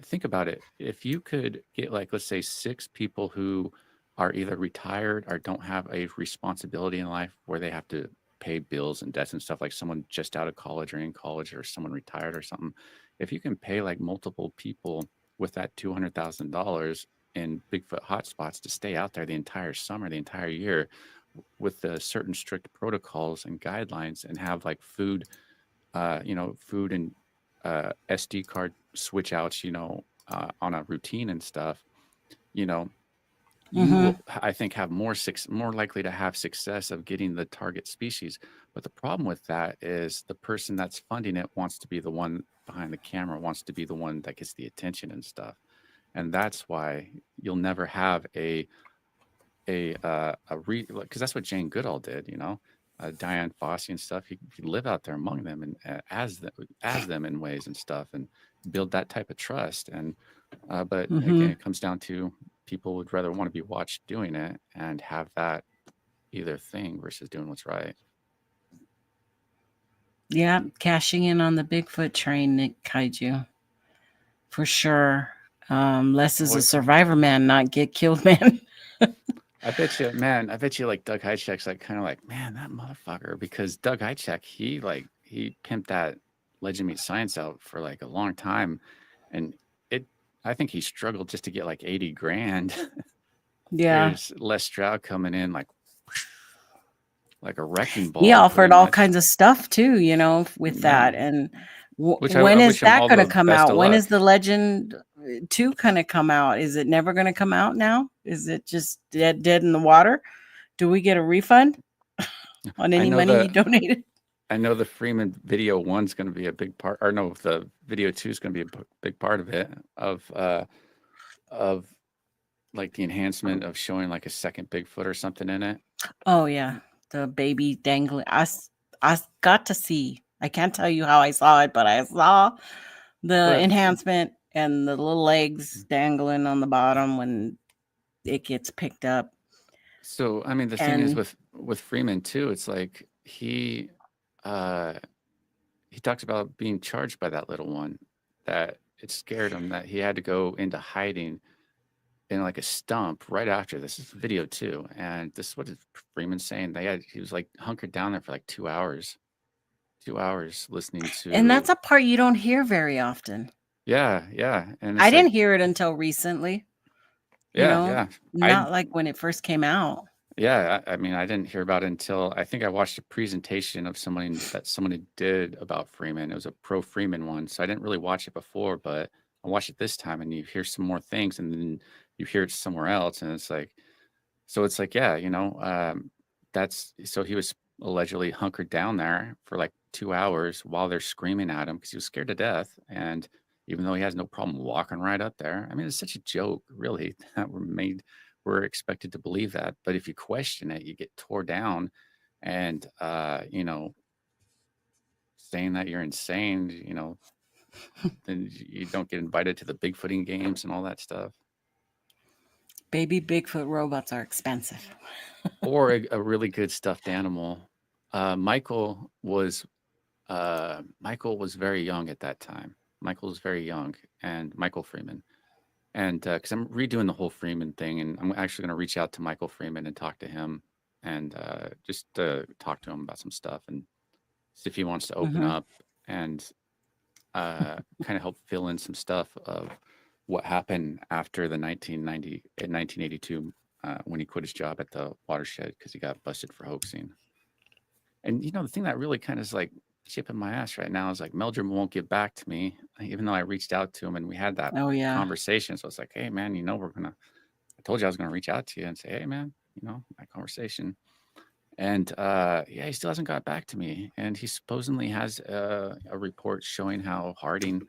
think about it. If you could get, like, let's say 6 people who are either retired or don't have a responsibility in life where they have to pay bills and debts and stuff, like someone just out of college or in college or someone retired or something. If you can pay like multiple people with that $200,000 in Bigfoot hotspots to stay out there the entire summer, the entire year, with the certain strict protocols and guidelines, and have like food, food and SD card switch outs, on a routine and stuff, you know, you Mm-hmm. will, I think, have more likely to have success of getting the target species. But the problem with that is the person that's funding it wants to be the one behind the camera, wants to be the one that gets the attention and stuff. And that's why you'll never have because that's what Jane Goodall did, Diane Fossey and stuff. He live out there among them and as them in ways and stuff, and build that type of trust. And but again, Mm-hmm. it comes down to people would rather want to be watched doing it and have that either thing versus doing what's right. Yeah, cashing in on the Bigfoot train, Nick Kaiju, for sure. Less is a What survivor man, not get killed man. I bet you, man, I bet you like Doug Hycheck's like kind of like, man, that motherfucker, because Doug Hycheck, he pimped that Legend Meet Science out for like a long time, and I think he struggled just to get like 80 grand. Yeah. Here's Les Stroud coming in like a wrecking He ball, pretty offered all much. kinds of stuff too, with Yeah, that. And which I when is wish him that all going to the come best out? of When luck. is the Legend 2 going to come out? Is it never going to come out now? Is it just dead in the water? Do we get a refund on I any know money you donated? I know the Freeman video 1's going to be a big part, or no, the video 2 is going to be a big part of it, of like the enhancement of showing like a second Bigfoot or something in it. Oh yeah, the baby dangling. I got to see. I can't tell you how I saw it, but I saw the But enhancement and the little legs dangling on the bottom when it gets picked up. so, I mean, the thing is And with Freeman too, it's like he talks about being charged by that little one, that it scared him, that he had to go into hiding in like a stump right after this. Is video 2, and this is what Freeman's saying. He was like hunkered down there for like 2 hours listening and that's to. a part you don't hear very often. Yeah, and I it's like, didn't hear it until recently, yeah. not like when it first came out. I mean, I didn't hear about it until I think I watched a presentation of somebody did about Freeman. It was a pro Freeman one, so I didn't really watch it before, but I watched it this time, and you hear some more things, and then you hear it somewhere else, and it's like, yeah, that's so he was allegedly hunkered down there for like 2 hours while they're screaming at him because he was scared to death, and even though he has no problem walking right up there, I mean, it's such a joke, really, that we're expected to believe that. But if you question it, you get tore down, and saying that you're insane, then you don't get invited to the Bigfooting games and all that stuff. Baby Bigfoot robots are expensive. Or a really good stuffed animal. Michael was very young at that time. Michael was very young, and Michael Freeman. And because I'm redoing the whole Freeman thing, and I'm actually going to reach out to Michael Freeman and talk to him, and just talk to him about some stuff and see if he wants to open up and kind of help fill in some stuff of what happened after the 1982 when he quit his job at the watershed because he got busted for hoaxing. And the thing that really kind of is like chipping my ass right now is like Meldrum won't get back to me, even though I reached out to him and we had that conversation. So it's like, hey man, I told you I was gonna reach out to you and say, hey man, that conversation. And he still hasn't got back to me. And he supposedly has a report showing how Harding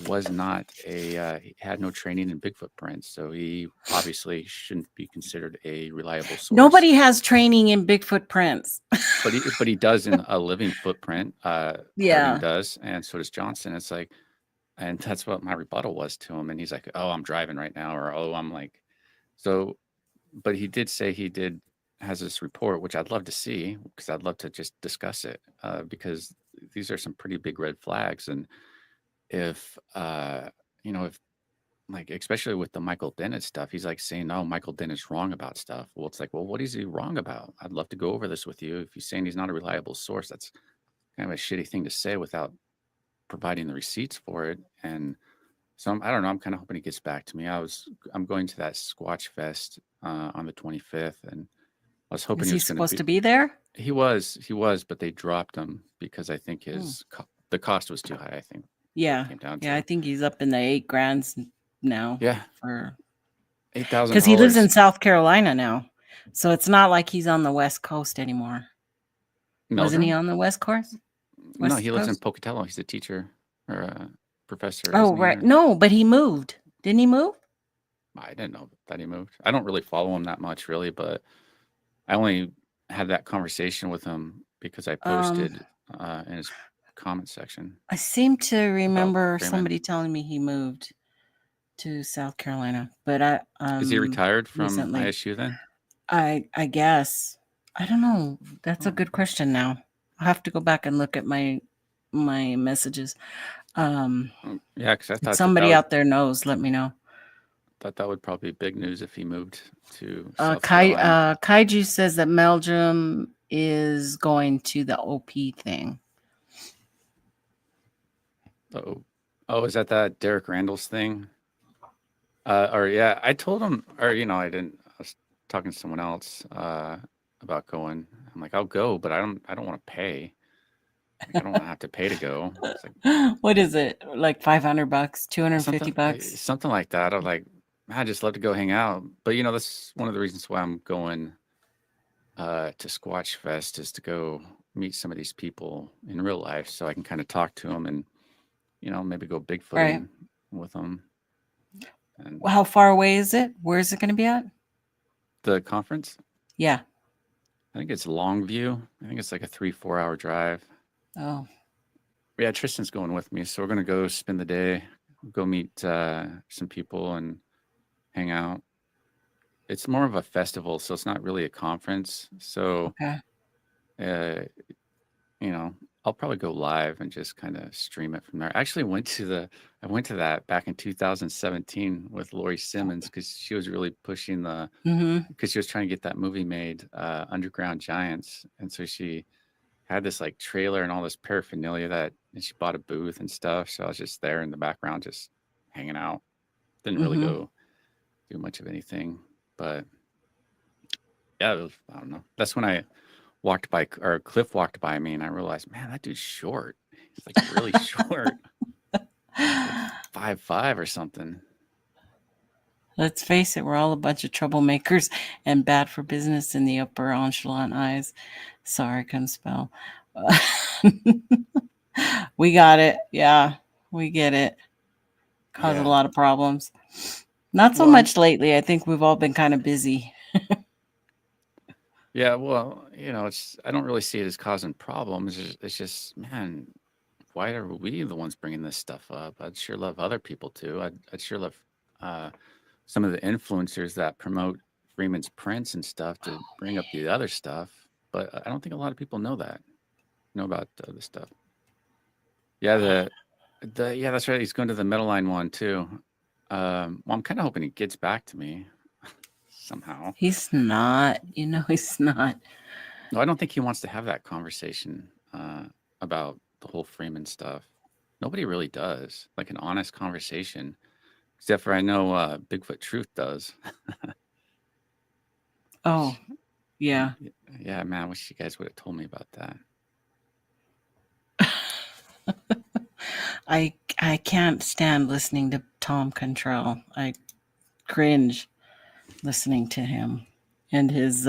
was not he had no training in Bigfoot prints, so he obviously shouldn't be considered a reliable source. Nobody has training in Bigfoot prints. but he does in a living footprint. Harding does, and so does Johnson. It's like, and that's what my rebuttal was to him. And he's like, oh, I'm driving right now, or oh, I'm like, so. But he did say has this report, which I'd love to see because I'd love to just discuss it because these are some pretty big red flags. And if like, especially with the Michael Dennis stuff, he's like saying, "No, Michael Dennis wrong about stuff." Well, it's like, well, what is he wrong about? I'd love to go over this with you. If you're saying he's not a reliable source, that's kind of a shitty thing to say without providing the receipts for it. And so I don't know. I'm kind of hoping he gets back to me. I'm going to that Squatch Fest on the 25th, and I was hoping Is he he was going to supposed be. to be there? He was, but they dropped him because I think Hmm. the cost was too high. I think Yeah. it came down Yeah, I to. think he's up in the 8 grand now Yeah, for $8,000. because he lives in South Carolina now. So it's not like he's on the West Coast anymore. Wasn't he Meldrum? on the West Coast? No, West he lives in Coast? Pocatello. He's a teacher or a professor, Oh, isn't he? right. No, but he moved. Didn't he move? I didn't know that he moved. I don't really follow him that much, really, but I only had that conversation with him because I posted in his comment section I seem to about remember Freeman. somebody telling me he moved to South Carolina, but Is he retired from recently. ISU then? I guess. I don't know. That's a Oh, good question now. I'll have to go back and look at my messages. yeah, because I If thought somebody out there knows, let me know. that would probably be big news if he moved to South Carolina. Kaiju says that Meldrum is going to the OP thing. Oh, is that Derek Randall's thing? Or yeah, I told him, or I didn't. I was talking to someone else about going. I'm like, I'll go, but I don't want to pay. Like, I don't want to have to pay to go. It's like, What is it? Like $500, something $250? something like that. I'm like, I just love to go hang out. But that's one of the reasons why I'm going to Squatch Fest, is to go meet some of these people in real life, so I can kind of talk to them and maybe go bigfooting Right. with them. And How far away is it? Where is it going to be at? the conference, Yeah. I think it's Longview. I think it's like a 3-4 hour drive. Oh. Yeah, Tristan's going with me, so we're gonna go spend the day, go meet some people and hang out. It's more of a festival, so it's not really a conference. So, Okay. I'll probably go live and just kind of stream it from there. I actually went to that back in 2017 with Lori Simmons, because she was really pushing because she was trying to get that movie made, Underground Giants, and so she had this like trailer and all this paraphernalia and she bought a booth and stuff. So I was just there in the background, just hanging out. Didn't really go do much of anything, but yeah, I don't know. That's when I walked by, or Cliff walked by me, and I realized, man, that dude's short. He's like really short, like 5'5" or something. Let's face it, we're all a bunch of troublemakers and bad for business in the upper echelon eyes. Sorry, I couldn't spell. We got it. Yeah, we get it. Cause a lot of problems. Not so much lately. I think we've all been kind of busy. Yeah, well, I don't really see it as causing problems. It's just, man, why are we the ones bringing this stuff up? I'd sure love other people to. I'd sure love some of the influencers that promote Freeman's prints and stuff to bring up the other stuff. But I don't think a lot of people know about this stuff. Yeah, yeah, that's right. He's going to the Metal Line one too. Well, I'm kind of hoping he gets back to me somehow. He's not. He's not. No, I don't think he wants to have that conversation about the whole Freeman stuff. Nobody really does, like an honest conversation, except for I know Bigfoot Truth does. Oh, yeah. Yeah, man, I wish you guys would have told me about that. I can't stand listening to Tom Cantrell. I cringe listening to him and his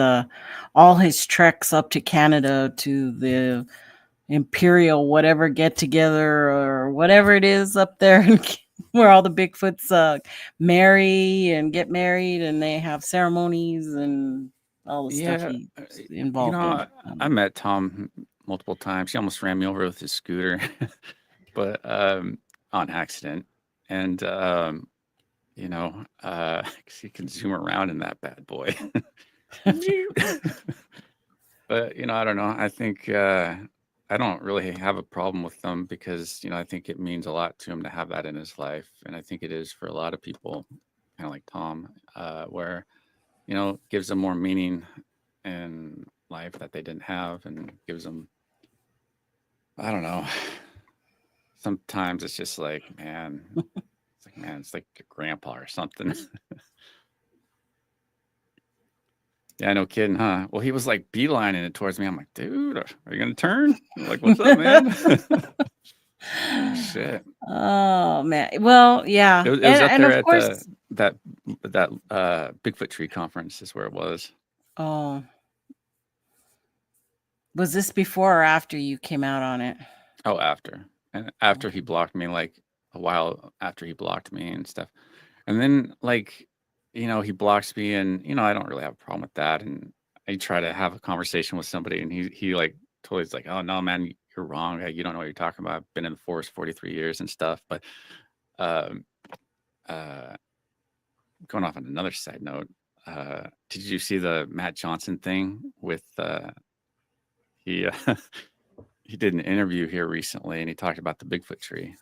all his treks up to Canada to the Imperial whatever get together or whatever it is up there where all the Bigfoots marry and get married and they have ceremonies and all the stuff he's involved in. I met Tom multiple times. He almost ran me over with his scooter, but on accident. And because he can zoom around in that bad boy. But I don't know. I think I don't really have a problem with them because, I think it means a lot to him to have that in his life. And I think it is for a lot of people, kind of like Tom, where, gives them more meaning in life that they didn't have and gives them, I don't know. Sometimes it's just like, man, it's like your grandpa or something. Yeah, no kidding, huh? Well, he was like beelining it towards me. I'm like, dude, are you gonna turn? I'm like, what's up, man? Shit. Oh man. Well, yeah. It was up And there of at course, that Bigfoot tree conference is where it was. oh, was this before or after you came out on it? Oh, after. And after he blocked me, like a while after he blocked me and stuff. And then like, he blocks me and, I don't really have a problem with that. And I try to have a conversation with somebody and he like totally is like, oh no, man, you're wrong. You don't know what you're talking about. I've been in the forest 43 years and stuff. But um uh going off on another side note, did you see the Matt Johnson thing with he he did an interview here recently and he talked about the Bigfoot tree,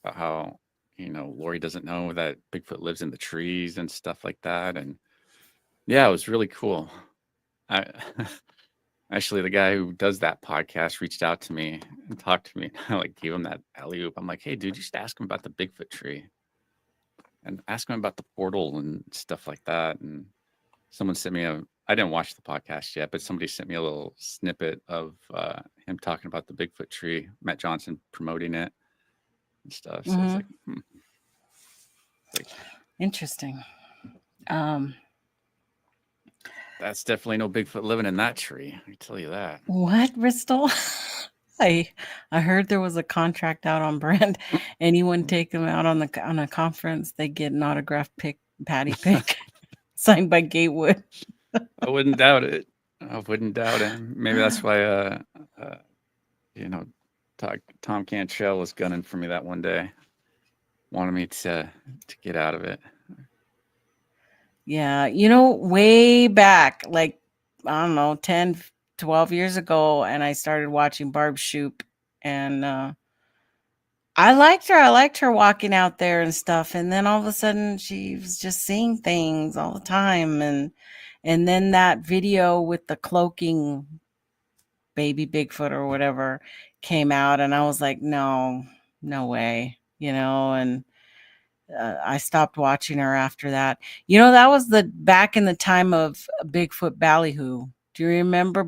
about how, Lori doesn't know that Bigfoot lives in the trees and stuff like that. And yeah, it was really cool. I actually, the guy who does that podcast reached out to me and talked to me. I like gave him that alley oop. I'm like, hey, dude, you should ask him about the Bigfoot tree and ask him about the portal and stuff like that. And someone sent me I didn't watch the podcast yet, but somebody sent me a little snippet of him talking about the Bigfoot tree, Matt Johnson promoting it and stuff. So it's like, Interesting. That's definitely no Bigfoot living in that tree. I can tell you that. What, Bristol? I heard there was a contract out on Brand. Anyone take them out on a conference, they get an autographed patty pick signed by Gatewood. I wouldn't doubt it. Maybe that's why Tom Cantrell was gunning for me that one day. Wanted me to get out of it. Yeah, way back, like, I don't know, 10, 12 years ago, and I started watching Barb Shoop, and I liked her. I liked her walking out there and stuff. And then all of a sudden she was just seeing things all the time. And then that video with the cloaking baby Bigfoot or whatever came out. And I was like, no way, and I stopped watching her after that. That was back in the time of Bigfoot Ballyhoo. Do you remember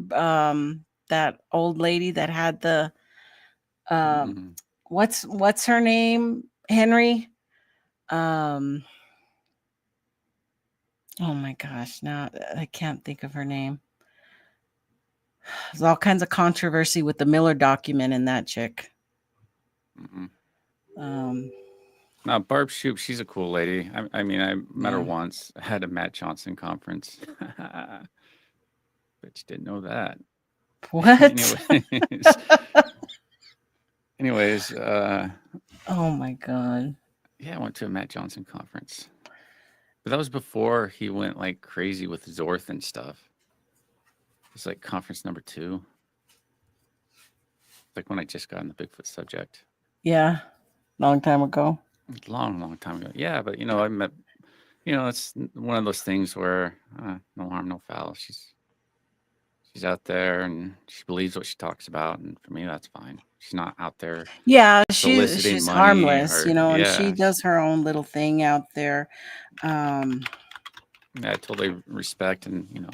that old lady that had the, what's her name, Henry? Oh my gosh, now I can't think of her name. There's all kinds of controversy with the Miller document and that chick. Now Barb Shoop, she's a cool lady. I mean, I met her once. I had a Matt Johnson conference. Bet you didn't know that. What? Anyways, oh my God. Yeah, I went to a Matt Johnson conference. But that was before he went like crazy with Zorth and stuff. It's like conference number 2. Like when I just got on the Bigfoot subject. Yeah. Long time ago. Long time ago. Yeah, but I met, it's one of those things where no harm, no foul. She's out there and she believes what she talks about, and for me that's fine. She's not out there. Yeah, she's harmless, and yeah. she does her own little thing out there. Yeah, I totally respect and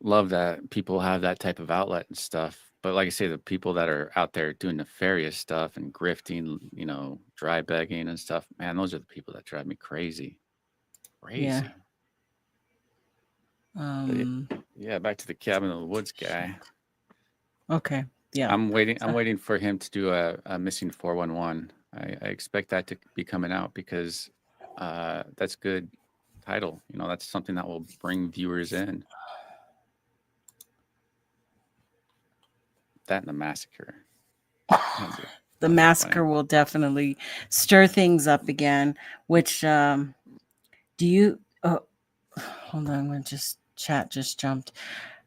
love that people have that type of outlet and stuff. But like I say, the people that are out there doing nefarious stuff and grifting, dry begging and stuff, man, those are the people that drive me crazy. Yeah. Yeah, back to the cabin in the woods guy. Okay. Yeah. I'm waiting for him to do a missing 411. I expect that to be coming out because that's good title. That's something that will bring viewers in. That and the massacre. The massacre will definitely stir things up again. Which do you? Hold on, chat just jumped.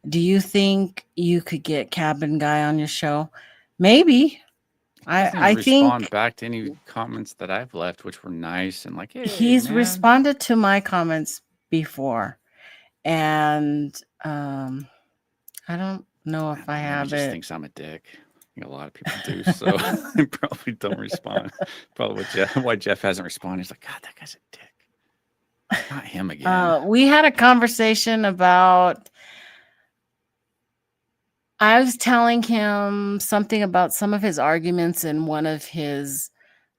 Do you think you could get Cabin Guy on your show? Maybe. He doesn't even I respond think back to any comments that I've left, which were nice and like, hey, he's man. responded to my comments before, and I don't know if I Maybe he have just it. thinks I'm a dick. I think a lot of people do, so I probably don't respond. Probably why Jeff hasn't responded. He's like, God, that guy's a dick. Not him again. We had a conversation about. I was telling him something about some of his arguments in one of his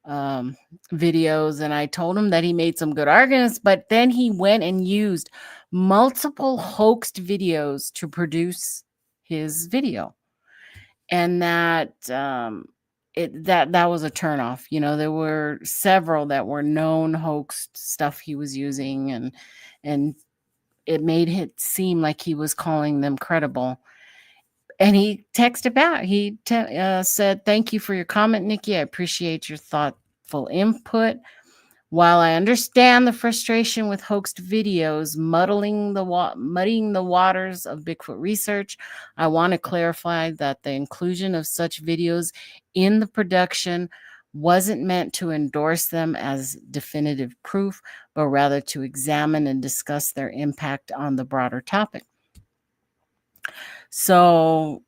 videos, and I told him that he made some good arguments, but then he went and used multiple hoaxed videos to produce his video, and that that was a turnoff. You know, there were several that were known hoaxed stuff he was using, and it made it seem like he was calling them credible. And he texted back. He said, "Thank you for your comment, Nikki. I appreciate your thoughtful input. While I understand the frustration with hoaxed videos muddying the waters of Bigfoot research, I want to clarify that the inclusion of such videos in the production wasn't meant to endorse them as definitive proof, but rather to examine and discuss their impact on the broader topic." So,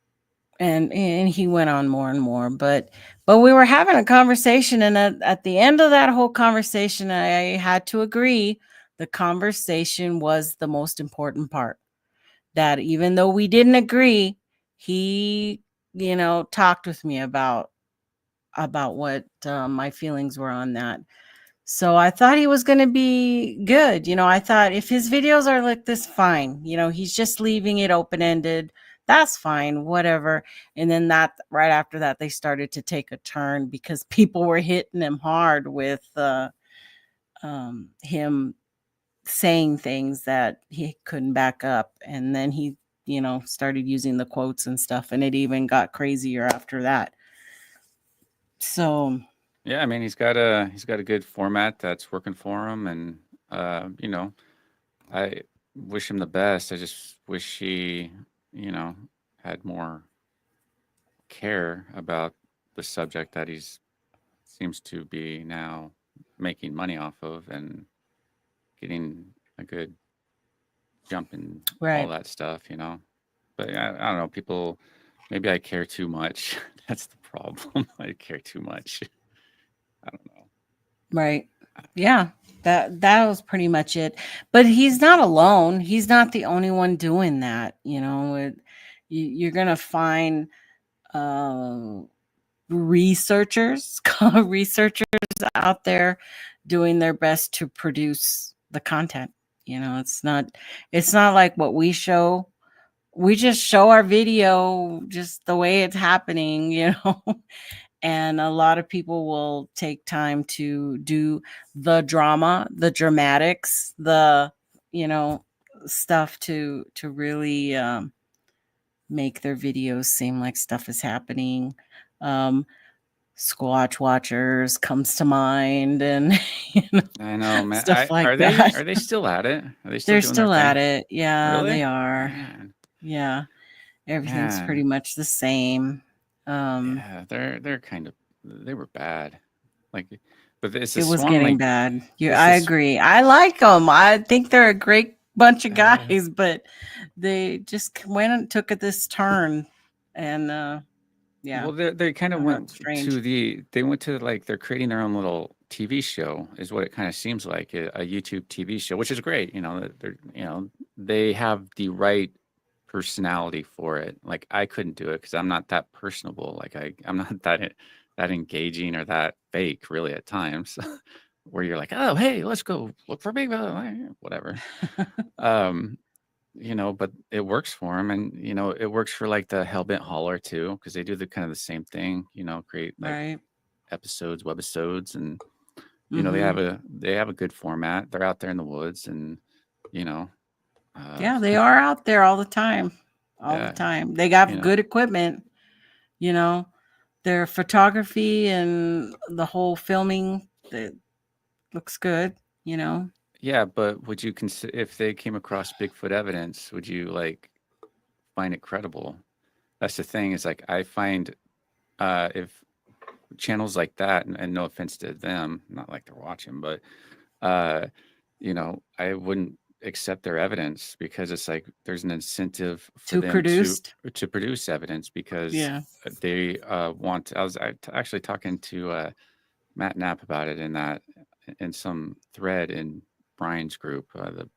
and he went on more and more, but we were having a conversation, and at the end of that whole conversation, I had to agree the conversation was the most important part. That even though we didn't agree, he, talked with me about what my feelings were on that. So I thought he was going to be good. I thought if his videos are like this, fine. He's just leaving it open ended. That's fine, whatever. And then that right after that, they started to take a turn because people were hitting him hard with him saying things that he couldn't back up. And then he, started using the quotes and stuff. And it even got crazier after that. So Yeah, I mean, he's got a good format that's working for him, and I wish him the best. I just wish he, had more care about the subject that he's seems to be now making money off of and getting a good jump in all right. that stuff, But I don't know, people, maybe I care too much. That's the problem. I care too much. I don't know. Right. Yeah. That was pretty much it. But he's not alone. He's not the only one doing that. You're gonna find researchers researchers out there doing their best to produce the content. It's not like what we show. We just show our video just the way it's happening. And a lot of people will take time to do the drama, the dramatics, the stuff to really make their videos seem like stuff is happening. Squatch watchers comes to mind, and I know, man. stuff like Are that. they still at it? Are they still They're doing their still at thing? it. Yeah, Really? they are. Man, Yeah, everything's pretty man. much the same. Yeah, they're kind of they were bad. Like, but it's It this was one getting like bad. it's I this. agree. I like them. I think they're a great bunch of Uh, guys, but they just went and took it this turn, and yeah, well, they kind I of don't know, went it's strange. to like they're creating their own little TV show, is what it kind of seems like, a YouTube TV show, which is great. They have the right personality for it. Like I couldn't do it because I'm not that personable. Like I'm not that engaging or that fake really at times, where you're like, oh hey, let's go look for big whatever. Um, but it works for them, and it works for like the Hellbent Hauler too, because they do the kind of the same thing. Create like Right. webisodes, and Hmm. they have a good format. They're out there in the woods, and you know, uh, Yeah, they are out there all the time. All the yeah, time. They you got know, good equipment, you know. Their photography and the whole filming that looks good. yeah. But would you consider if they came across Bigfoot evidence? Would you like find it credible. That's the thing. Is like I find if channels like that, and no offense to them, not like they're watching, but uh, I wouldn't accept their evidence because it's like there's an incentive for Too them produced. to produce evidence because Yeah. they want. I was actually talking to Matt Knapp about it in some thread in Brian's group, the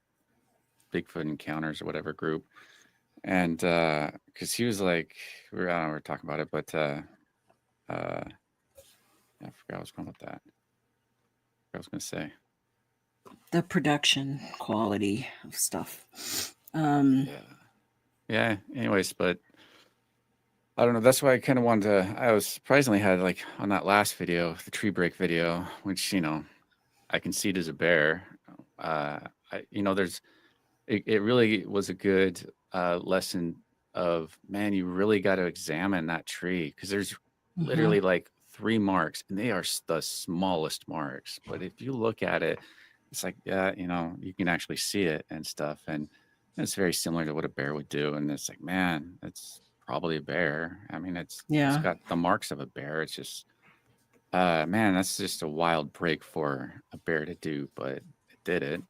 Bigfoot Encounters or whatever group, and because he was like, I don't know, we were talking about it, but I forgot what I was going with that. I was going to say. The production quality of stuff. Yeah. Anyways, but I don't know. That's why I kind of wanted to. I was surprisingly had like on that last video, the tree break video, which I can see it as a bear. There's it really was a good lesson of man. You really got to examine that tree because there's literally like 3 marks, and they are the smallest marks. But if you look at it, it's like you can actually see it and stuff, and it's very similar to what a bear would do. And it's like, man, it's probably a bear. I mean, it's got the marks of a bear. It's just, man, that's just a wild break for a bear to do, but it did it.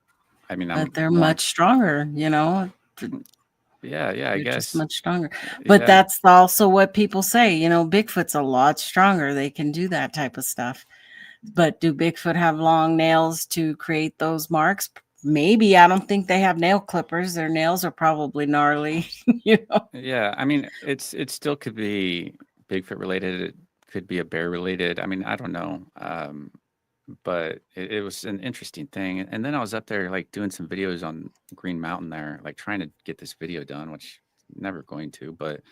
I mean, But they're much stronger, Yeah, I guess. Just much stronger. But that's also what people say. Bigfoot's a lot stronger. They can do that type of stuff. But do Bigfoot have long nails to create those marks? Maybe. I don't think they have nail clippers. Their nails are probably gnarly. Yeah, I mean, it still could be Bigfoot related. It could be a bear related. I mean, I don't know. But it was an interesting thing. And then I was up there like doing some videos on Green Mountain there, like trying to get this video done, which I'm never going to, but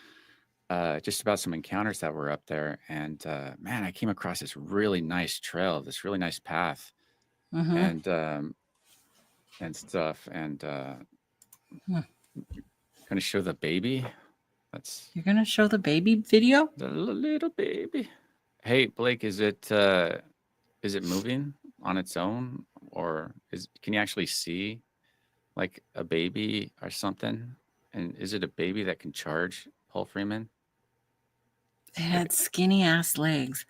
just about some encounters that were up there. And man, I came across this really nice trail, this really nice path, and stuff. And gonna show the baby. You're gonna show the baby video? The little baby. Hey, Blake, is it moving on its own, or can you actually see like a baby or something? And is it a baby that can charge Paul Freeman? It had skinny ass legs.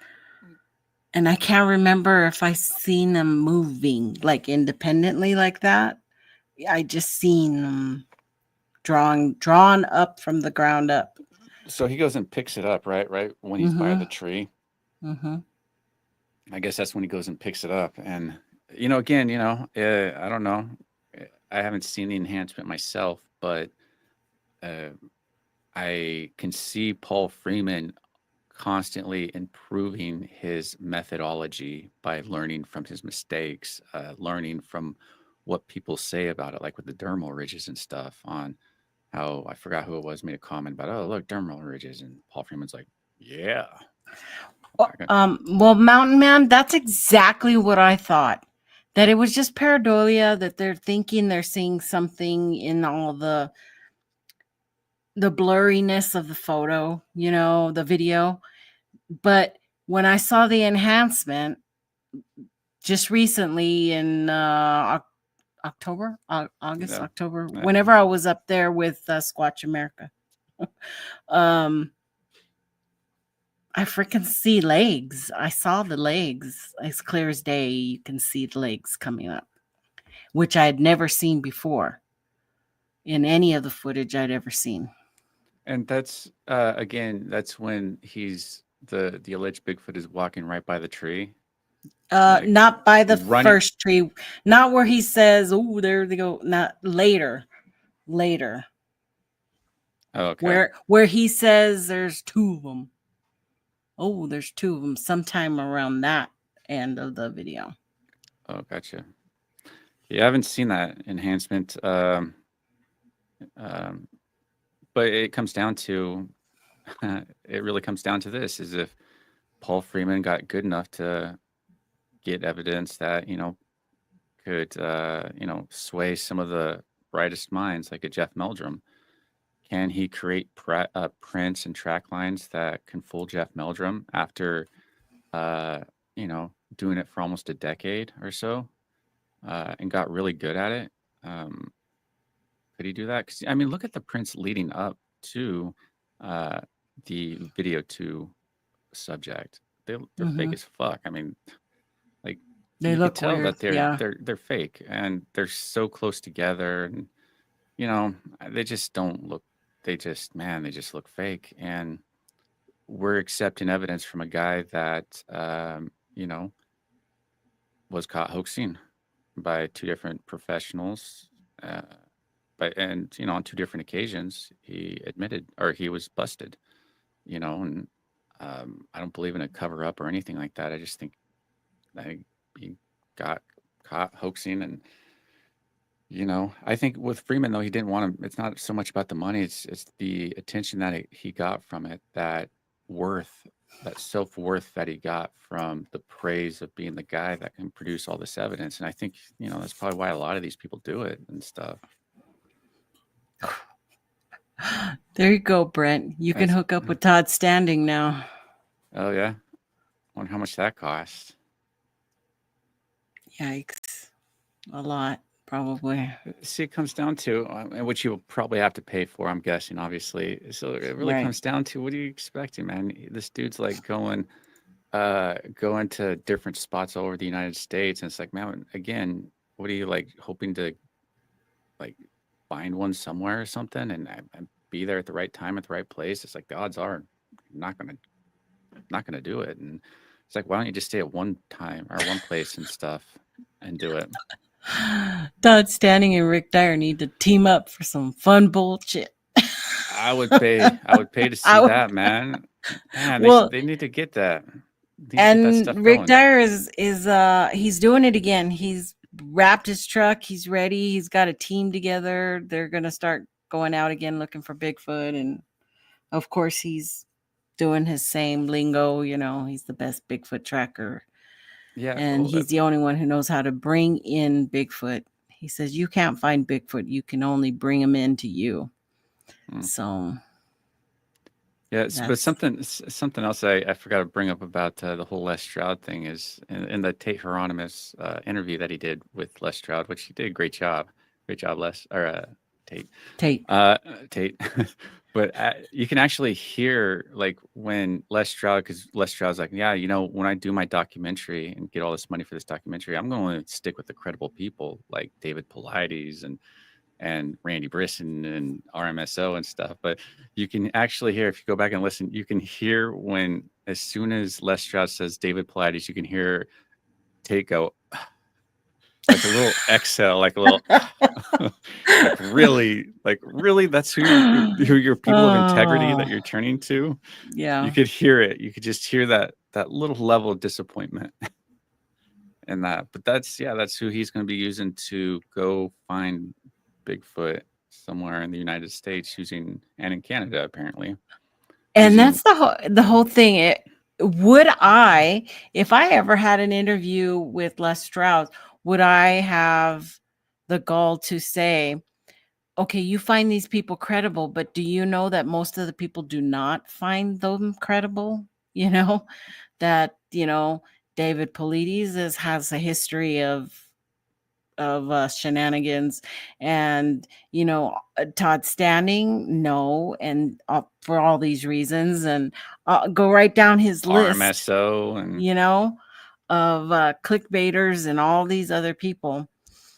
And I can't remember if I seen them moving like independently like that. I just seen them drawn up from the ground up. So he goes and picks it up, right when he's by the tree. I guess that's when he goes and picks it up. And again, I don't know. I haven't seen the enhancement myself, but I can see Paul Freeman constantly improving his methodology by learning from his mistakes, learning from what people say about it, like with the dermal ridges and stuff, on how, I forgot who it was, made a comment about, oh, look, dermal ridges. And Paul Freeman's like, yeah. Well, Mountain Man, that's exactly what I thought. That it was just pareidolia, that they're thinking they're seeing something in all the blurriness of the photo, the video. But when I saw the enhancement just recently in October, whenever I was up there with Squatch America, I freaking see legs. I saw the legs as clear as day. You can see the legs coming up, which I had never seen before in any of the footage I'd ever seen. And that's again, that's when the alleged Bigfoot is walking right by the tree. Not by the first tree, not where he says, "Oh, there they go." Not later. Oh, okay. Where he says there's 2 of them. Oh, there's 2 of them. Sometime around that end of the video. Oh, gotcha. Yeah, I haven't seen that enhancement. But it comes down to, it really comes down to this: is if Paul Freeman got good enough to get evidence that could sway some of the brightest minds, like a Jeff Meldrum. Can he create prints and track lines that can fool Jeff Meldrum after doing it for almost a decade or so, and got really good at it? Could he do that? Because I mean, look at the prints leading up to the video 2 subject. They're fake as fuck. I mean, like They you could look tell weird. that they're Yeah. they're fake, and they're so close together, and you know they just don't look. They just look fake, and we're accepting evidence from a guy that you know was caught hoaxing by 2 different professionals. Uh, and on 2 different occasions, he admitted or he was busted. And I don't believe in a cover up or anything like that. I just think he got caught hoaxing, and I think with Freeman though he didn't want to. It's not so much about the money; it's the attention that he got from it, that worth, that self worth that he got from the praise of being the guy that can produce all this evidence. And I think that's probably why a lot of these people do it and stuff. There you go, Brent. You can hook up with Todd Standing now. Oh yeah, I wonder how much that costs. Yikes. A lot, probably. See, it comes down to, which you'll probably have to pay for, I'm guessing, obviously. So it really Right. comes down to, what are you expecting, man? This dude's like going to different spots all over the United States, and it's like, man, again, what are you like hoping to like find one somewhere or something and be there at the right time at the right place? It's like the odds are not gonna do it. And it's like, why don't you just stay at one time or one place and stuff and do it? Todd Standing and Rick Dyer need to team up for some fun bullshit. I would pay to see that, man. Man, they need to get that. And Rick Dyer is he's doing it again. He's wrapped his truck. He's ready. He's got a team together. They're gonna start going out again looking for Bigfoot, and of course he's doing his same lingo. He's the best Bigfoot tracker. Yeah, and he's the only one who knows how to bring in Bigfoot. He says you can't find Bigfoot. You can only bring him into you. So. Yeah, but something else I forgot to bring up about the whole Les Stroud thing is in the Tate Hieronymus interview that he did with Les Stroud, which he did a great job, Les, or Tate. Tate. But you can actually hear like when Les Stroud, because Les Stroud's like, yeah, when I do my documentary and get all this money for this documentary, I'm going to stick with the credible people like David Paulides and Randy Brisson and RMSO and stuff. But you can actually hear, if you go back and listen, you can hear when, as soon as Les Stroud says David Paulides, you can hear Tate go, like a little exhale, like a little, like really, that's who your people of integrity that you're turning to. Yeah. You could hear it. You could just hear that little level of disappointment in that. But that's who he's going to be using to go find Bigfoot somewhere in the United States and in Canada apparently. And that's the whole thing. Would I, if I ever had an interview with Les Stroud, would I have the gall to say, okay, you find these people credible, but do you know that most of the people do not find them credible? That David Paulides has a history of shenanigans, and Todd Standing, no, and for all these reasons, and go right down his list, RMSO and of clickbaiters and all these other people.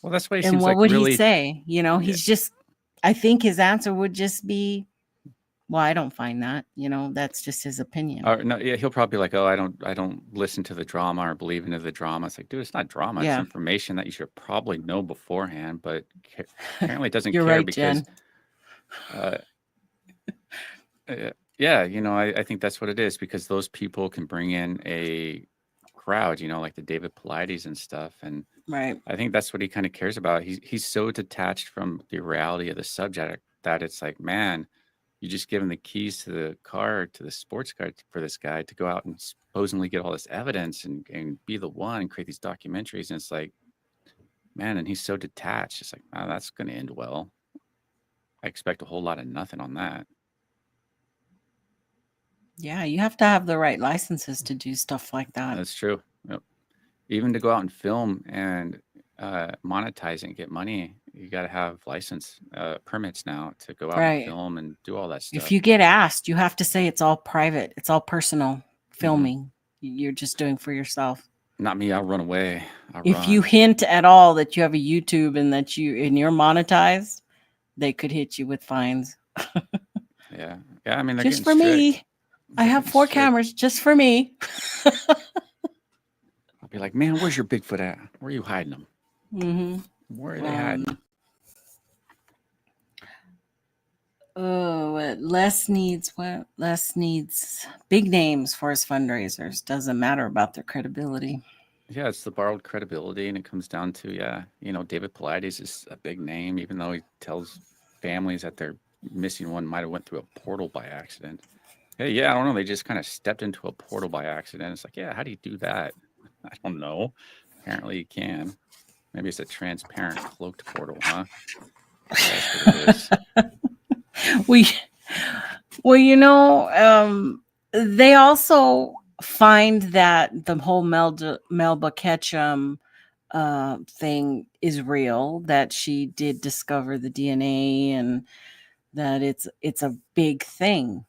Well, that's why he and seems what like would really, he say? He's just, I think his answer would just be, well, I don't find that. That's just his opinion. Or no, yeah, he'll probably be like, oh, I don't listen to the drama or believe into the drama. It's like, dude, it's not drama. It's information that you should probably know beforehand, but apparently it doesn't You're care right, because, I think that's what it is, because those people can bring in a crowd, like the David Paulides and stuff. And right. I think that's what he kind of cares about. He's so detached from the reality of the subject that it's like, man, you just give him the keys to the car, to the sports car for this guy to go out and supposedly get all this evidence and be the one and create these documentaries. And it's like, man, and he's so detached. It's like, oh, that's going to end well. I expect a whole lot of nothing on that. Yeah, you have to have the right licenses to do stuff like that. That's true. Yep. Even to go out and film and monetize and get money, you got to have license permits now to go out and Right. film and do all that If stuff. you get asked, you have to say it's all private. It's all personal Mm-hmm. filming. You're just doing for yourself. Not me. I'll run away. I'll If run. you hint at all that you have a YouTube and that you're monetized, they could hit you with fines. Yeah. Yeah. I mean, they're Just getting for strict. me. I They're have getting 4 strict. cameras just for me. I'll be like, man, where's your Bigfoot at? Where are you hiding them? Mm-hmm. Where are they hiding? Oh, Les needs big names for his fundraisers. Doesn't matter about their credibility. Yeah, it's the borrowed credibility, and it comes down to, David Paulides is a big name, even though he tells families that their missing one might have went through a portal by accident. Hey, yeah, I don't know. They just kind of stepped into a portal by accident. It's like, yeah, how do you do that? I don't know. Apparently you can. Maybe it's a transparent cloaked portal, huh? That's what it is. They also find that the whole Melba Ketchum thing is real, that she did discover the DNA and that it's a big thing,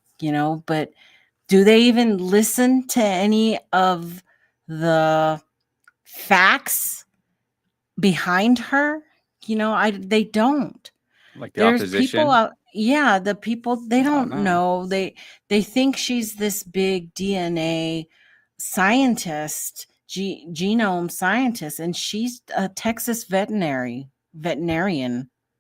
but do they even listen to any of the facts behind her? They don't. Like the There's people opposition. out, the people, they don't no. know. They think she's this big DNA scientist, genome scientist, and she's a Texas veterinarian,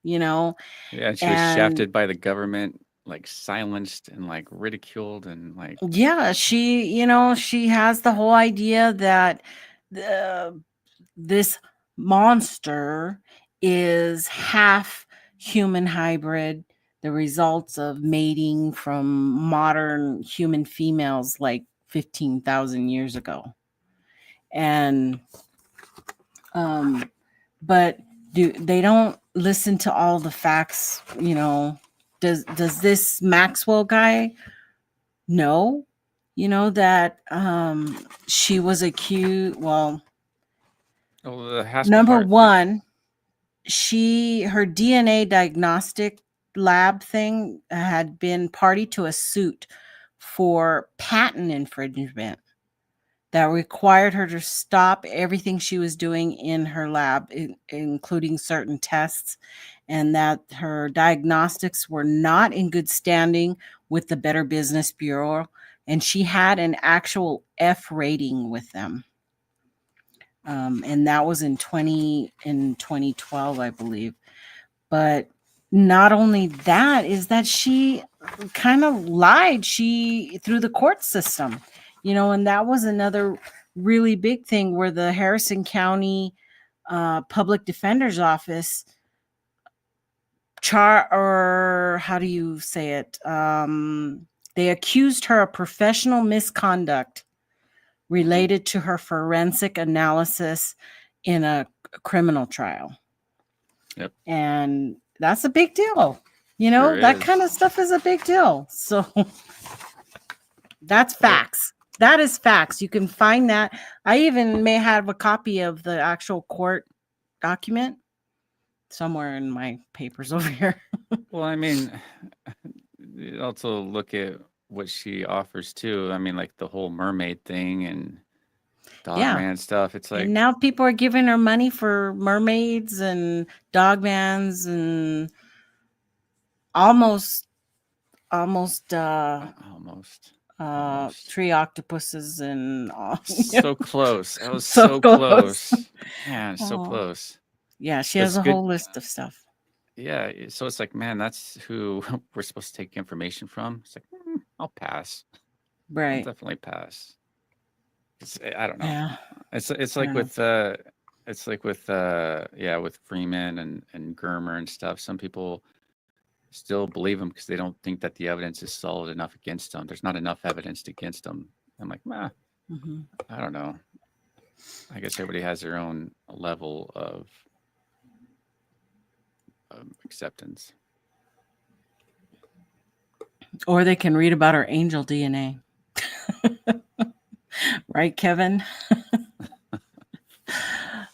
Yeah, and she was shafted by the government, like silenced and like ridiculed and like she has the whole idea that this monster is half human hybrid, the results of mating from modern human females like 15,000 years ago. And but they don't listen to all the facts, does this Maxwell guy know, that she was accused, number one, her DNA diagnostic lab thing had been party to a suit for patent infringement that required her to stop everything she was doing in her lab, including certain tests, and that her diagnostics were not in good standing with the Better Business Bureau, and she had an actual F rating with them. And that was in 2012, I believe. But not only that, is that she kind of lied through the court system, and that was another really big thing where the Harrison County Public Defender's Office how do you say it? They accused her of professional misconduct related to her forensic analysis in a criminal trial. Yep. And that's a big deal. Sure that is. kind of stuff is a big deal. So that's facts. That is facts. You can find that. I even may have a copy of the actual court document somewhere in my papers over here. Well, I mean, you also look at what she offers too. I mean, like the whole mermaid thing and Dogman stuff. It's like, and now people are giving her money for mermaids and Dogmans and almost tree octopuses and so close. That was so close. Man, so close. Yeah, she has a whole list of stuff. Yeah, so it's like, man, that's who we're supposed to take information from. It's like, I'll pass. Right. I'll definitely pass. I don't know. Yeah. It's like with with Freeman and Germer and stuff. Some people still believe them because they don't think that the evidence is solid enough against them. There's not enough evidence against them. I'm like, I don't know. I guess everybody has their own level of acceptance. Or they can read about her angel DNA. Right, Kevin?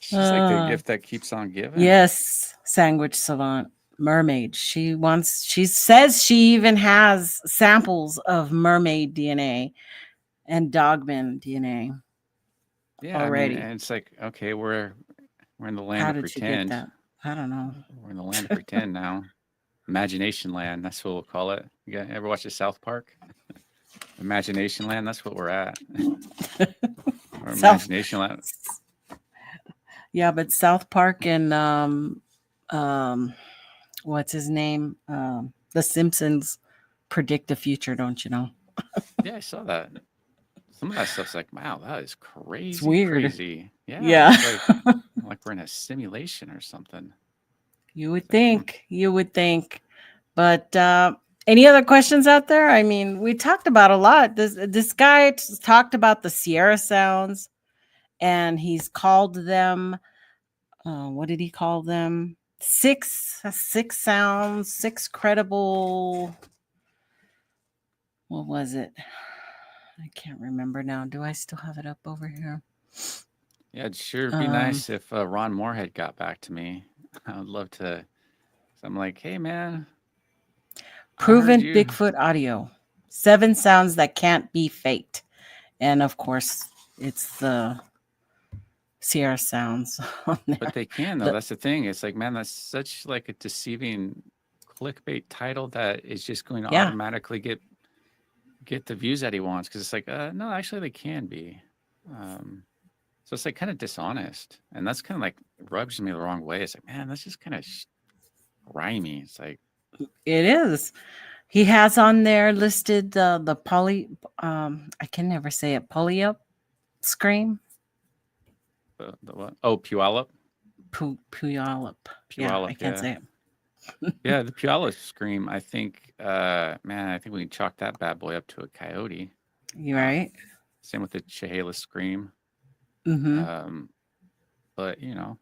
She's like the gift that keeps on giving. Yes. Sandwich savant, mermaid. She says she even has samples of mermaid DNA and dogman DNA Yeah, I mean, already. and it's like, okay, we're in the land How of did you get pretend. that? I don't know. We're in the land of pretend now. Imagination land, that's what we'll call it. You guys ever watch the South Park? Imagination land, that's what we're at. Or South, imagination land. yeah, but South Park and um, what's his name? The Simpsons predict the future, don't you know? Yeah, I saw that. Some of that stuff's like, wow, that is It's crazy, weird. crazy. Yeah, Yeah. it's like we're in a simulation or something. You would It's like, think. You would think. But any other questions out there? I mean, we talked about a lot. This guy talked about the Sierra sounds, and he's called them. What did he call them? Six sounds, six credible. What was it? I can't remember now. Do I still have it up over here? yeah, it'd sure be nice if Ron Moorhead got back to me. I would love to. So I'm like, hey, man, I heard Proven you. Bigfoot audio. 7 sounds that can't be faked. And of course, it's the Sierra sounds on there. But they can, though. The- That's the thing. It's like, man, that's such like a deceiving clickbait title that is just going to yeah. automatically get the views that he wants. Because it's like, no, actually, they can be. So it's like kind of dishonest, and that's kind of like rubs me the wrong way. It's like, man, that's just kind of grimy. It's like, It is. He has on there listed the poly I can never say it, polyup scream. the what? Oh, Puyallup. Puyallup. Yeah, Puyallup, I can't yeah. say it. Yeah, the Puyallup scream. I think, man, I think we can chalk that bad boy up to a coyote. You right? Same with the Chehalis scream. Mm-hmm. But you know,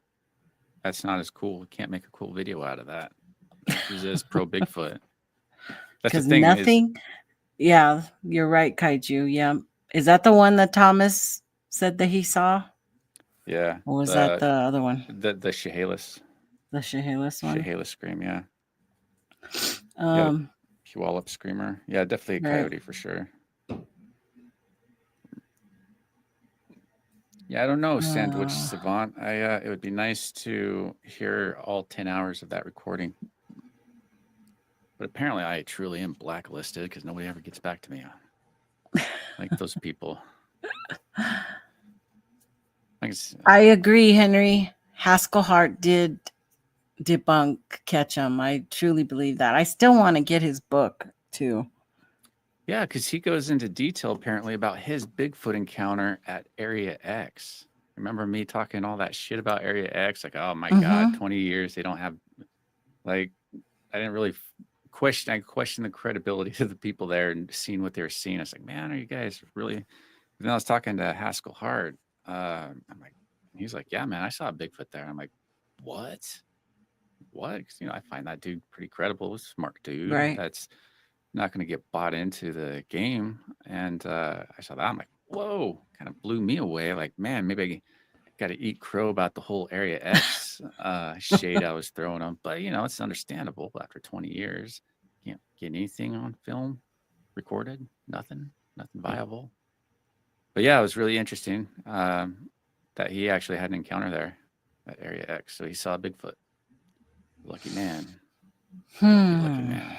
that's not as cool. We can't make a cool video out of that. Who's this pro Bigfoot? That's the Because thing is, nothing. Yeah, you're right, Kaiju. Yeah, is that the one that Thomas said that he saw, yeah, or was that the other one, the Chehalis the Chehalis one? Chehalis scream, yeah. Yeah, Puyallup screamer. Yeah, definitely a Right. coyote for sure. Yeah, I don't know, Sandwich Savant. It would be nice to hear all 10 hours of that recording. But apparently I truly am blacklisted because nobody ever gets back to me. Like those people. I agree, Henry. Haskell Hart did debunk Ketchum. I truly believe that. I still want to get his book too. Yeah, because he goes into detail apparently about his Bigfoot encounter at Area X. Remember me talking all that shit about Area X? Like, oh my God, 20 years, they don't have, like, I didn't really question. I questioned the credibility of the people there and seeing what they were seeing. I was like, man, are you guys really? And then I was talking to Haskell Hart. I'm like, he's like, yeah, man, I saw a Bigfoot there. I'm like, what? What? 'Cause, you know, I find that dude pretty credible, smart dude. Right. That's not going to get bought into the game. And I saw that. I'm like, whoa, kind of blew me away. Like, man, maybe I got to eat crow about the whole Area X shade I was throwing them. But, you know, it's understandable after 20 years. Can't get anything on film recorded, nothing viable. But yeah, it was really interesting that he actually had an encounter there at Area X. So he saw a Bigfoot. Lucky man. Lucky man.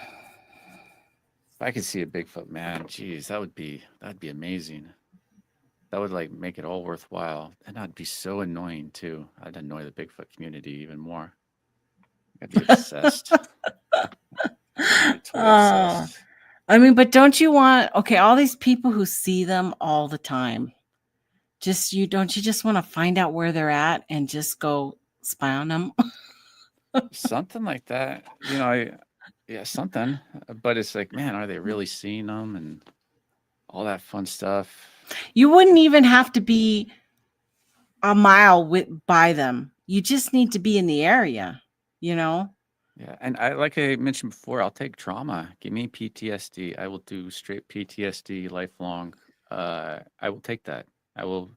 If I could see a Bigfoot, man, geez, that'd be amazing. That would like make it all worthwhile. And I'd be so annoying too. I'd annoy the Bigfoot community even more. I'd be obsessed. Obsessed. I mean, but don't you want all these people who see them all the time? Don't you just want to find out where they're at and just go spy on them? Something like that. You know, yeah, something. But it's like, man, are they really seeing them and all that fun stuff? You wouldn't even have to be a mile by them. You just need to be in the area, you know? Yeah, and like I mentioned before, I'll take trauma. Give me PTSD. I will do straight PTSD lifelong. I will take that. I will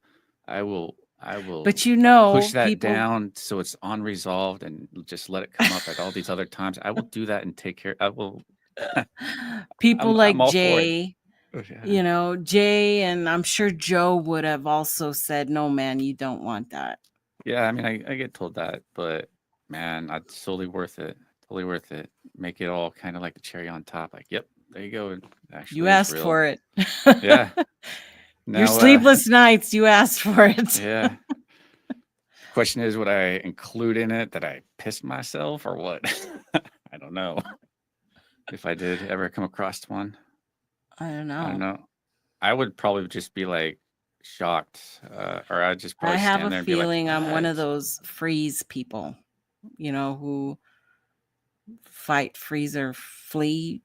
I will But push that people down so it's unresolved and just let it come up at all these other times. I will do that and take care. I will. people I'm like all for it. Jay, Oh, yeah. Jay, and I'm sure Joe would have also said, "No, man, you don't want that." Yeah, I mean, I get told that, but man, it's totally worth it. Totally worth it. Make it all kind of like the cherry on top. Like, yep, there you go. It You actually is asked real. for it. Yeah. Your Now, sleepless nights, you asked for it. yeah. Question is, would I include in it that I pissed myself or what? I don't know. If I did ever come across one, I don't I don't know. know. I would probably just be like shocked, or I'd just I probably have stand a there and be like, feeling I'm one of what? those freeze people, who fight, freezer, flee.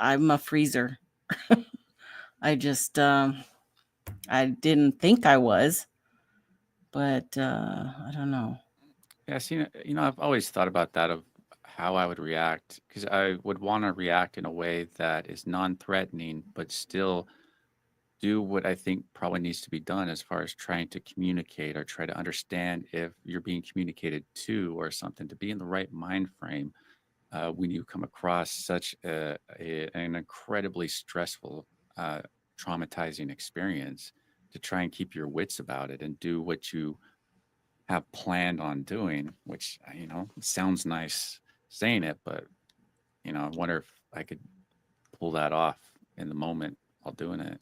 I'm a freezer. I just, I didn't think I was, but I don't know. Yeah, see, I've always thought about that of how I would react because I would want to react in a way that is non-threatening, but still do what I think probably needs to be done as far as trying to communicate or try to understand if you're being communicated to or something to be in the right mind frame when you come across such an incredibly stressful, traumatizing experience to try and keep your wits about it and do what you have planned on doing, which, sounds nice saying it, but, I wonder if I could pull that off in the moment while doing it.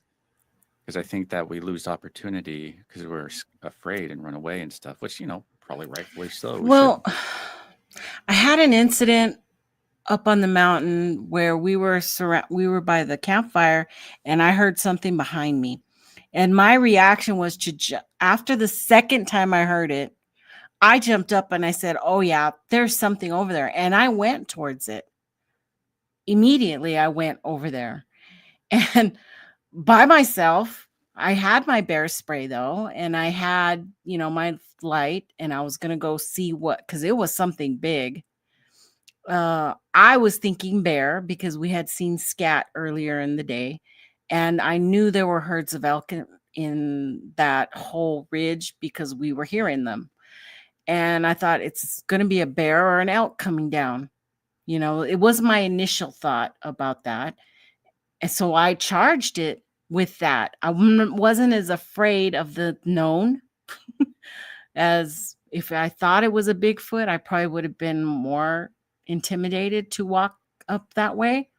Because I think that we lose opportunity because we're afraid and run away and stuff, which, probably rightfully so. We should. Well, I had an incident up on the mountain where we were by the campfire, and I heard something behind me. And my reaction was after the second time I heard it, I jumped up and I said, "Oh yeah, there's something over there." And I went towards it. Immediately I went over there. And by myself, I had my bear spray though, and I had, my light, and I was going to go see cuz it was something big. I was thinking bear because we had seen scat earlier in the day, and I knew there were herds of elk in that whole ridge because we were hearing them. And I thought it's going to be a bear or an elk coming down. It was my initial thought about that. And so I charged it with that. I wasn't as afraid of the known as if I thought it was a Bigfoot. I probably would have been more intimidated to walk up that way.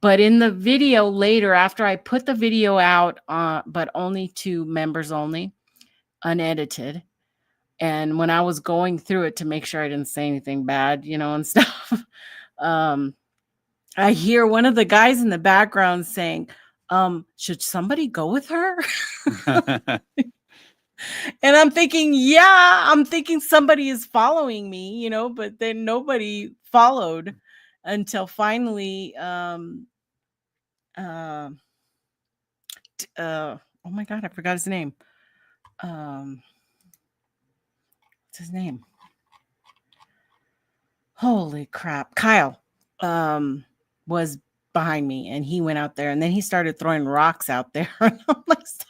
But in the video later, after I put the video out, but only to members only, unedited, and when I was going through it to make sure I didn't say anything bad, and stuff, I hear one of the guys in the background saying, should somebody go with her? And I'm thinking somebody is following me, but then nobody followed until finally, oh my God, I forgot his name. What's his name? Holy crap. Kyle, was behind me, and he went out there, and then he started throwing rocks out there. And I'm like, "Stop.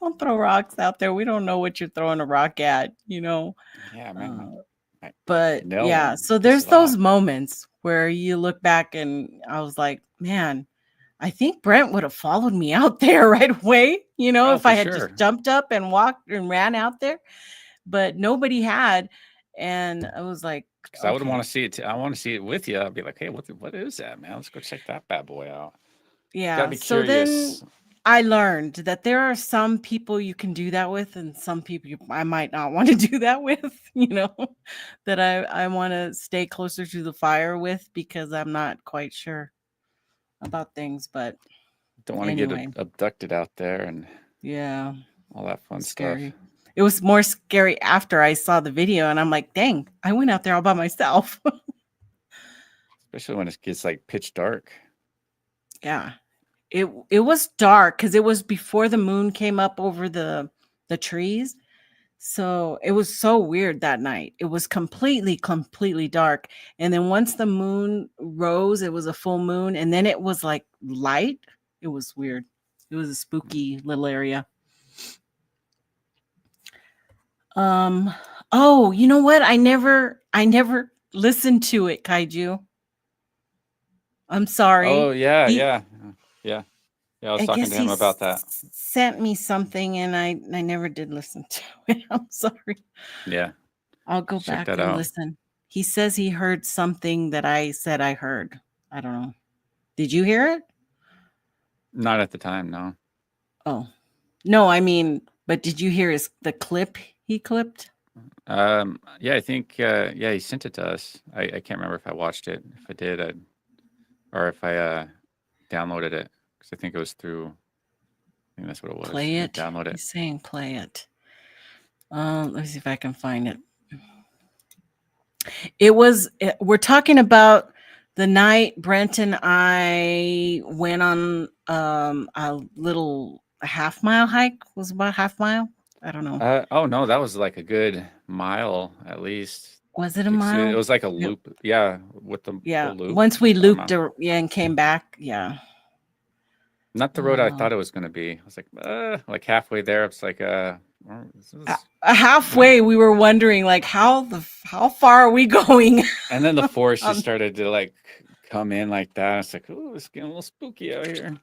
Don't throw rocks out there. We don't know what you're throwing a rock at, Yeah, man. But No, yeah, so piss there's it those off. moments where you look back and I was like, man, I think Brent would have followed me out there right away, Oh, if for I had sure. just jumped up and walked and ran out there, but nobody had. And I was like, Because I would want okay, to see it. I want to see it with you. I'd be like, hey, what is that, man? Let's go check that bad boy out. Gotta yeah. be So then curious. I learned that there are some people you can do that with, and some people I might not want to do that with, that I want to stay closer to the fire with because I'm not quite sure about things. But Don't want to get anyway, abducted out there and yeah, all that fun stuff. scary. It was more scary after I saw the video, and I'm like, dang, I went out there all by myself. Especially when it gets like pitch dark. Yeah. It was dark because it was before the moon came up over the trees. So it was so weird that night. It was completely dark. And then once the moon rose, it was a full moon. And then it was like light. It was weird. It was a spooky little area. Oh, you know what? I never listened to it, Kaiju. I'm sorry. Oh yeah, He yeah, yeah, yeah. I was I talking guess to he him about that. sent me something and I never did listen to it. I'm sorry. Yeah, I'll go check back that and out. listen. He says he heard something that I said I heard. I don't know. Did you hear it? Not at the time, no. Oh. No, I mean, but did you hear the clip he clipped? Yeah, I think yeah, he sent it to us. I can't remember if I watched it. If I did, or if I downloaded it, because I think it was through. I think that's what it was. Play I it. download it. He's saying play it. Let me see if I can find it. We're talking about the night Brent and I went on a half mile hike. Was about half mile. I don't know. Oh no, that was like a good mile at least. Was it a It mile? was like a It- loop. Yeah, with the yeah. whole loop. Once It was we about a looped, mile. yeah, and came back. Yeah. Not the road I thought it was going to be. I was like halfway there. It's like this is Halfway, we were wondering like how far are we going? and then the forest just Um, started to like come in like that. It's like, oh, it's getting a little spooky out here.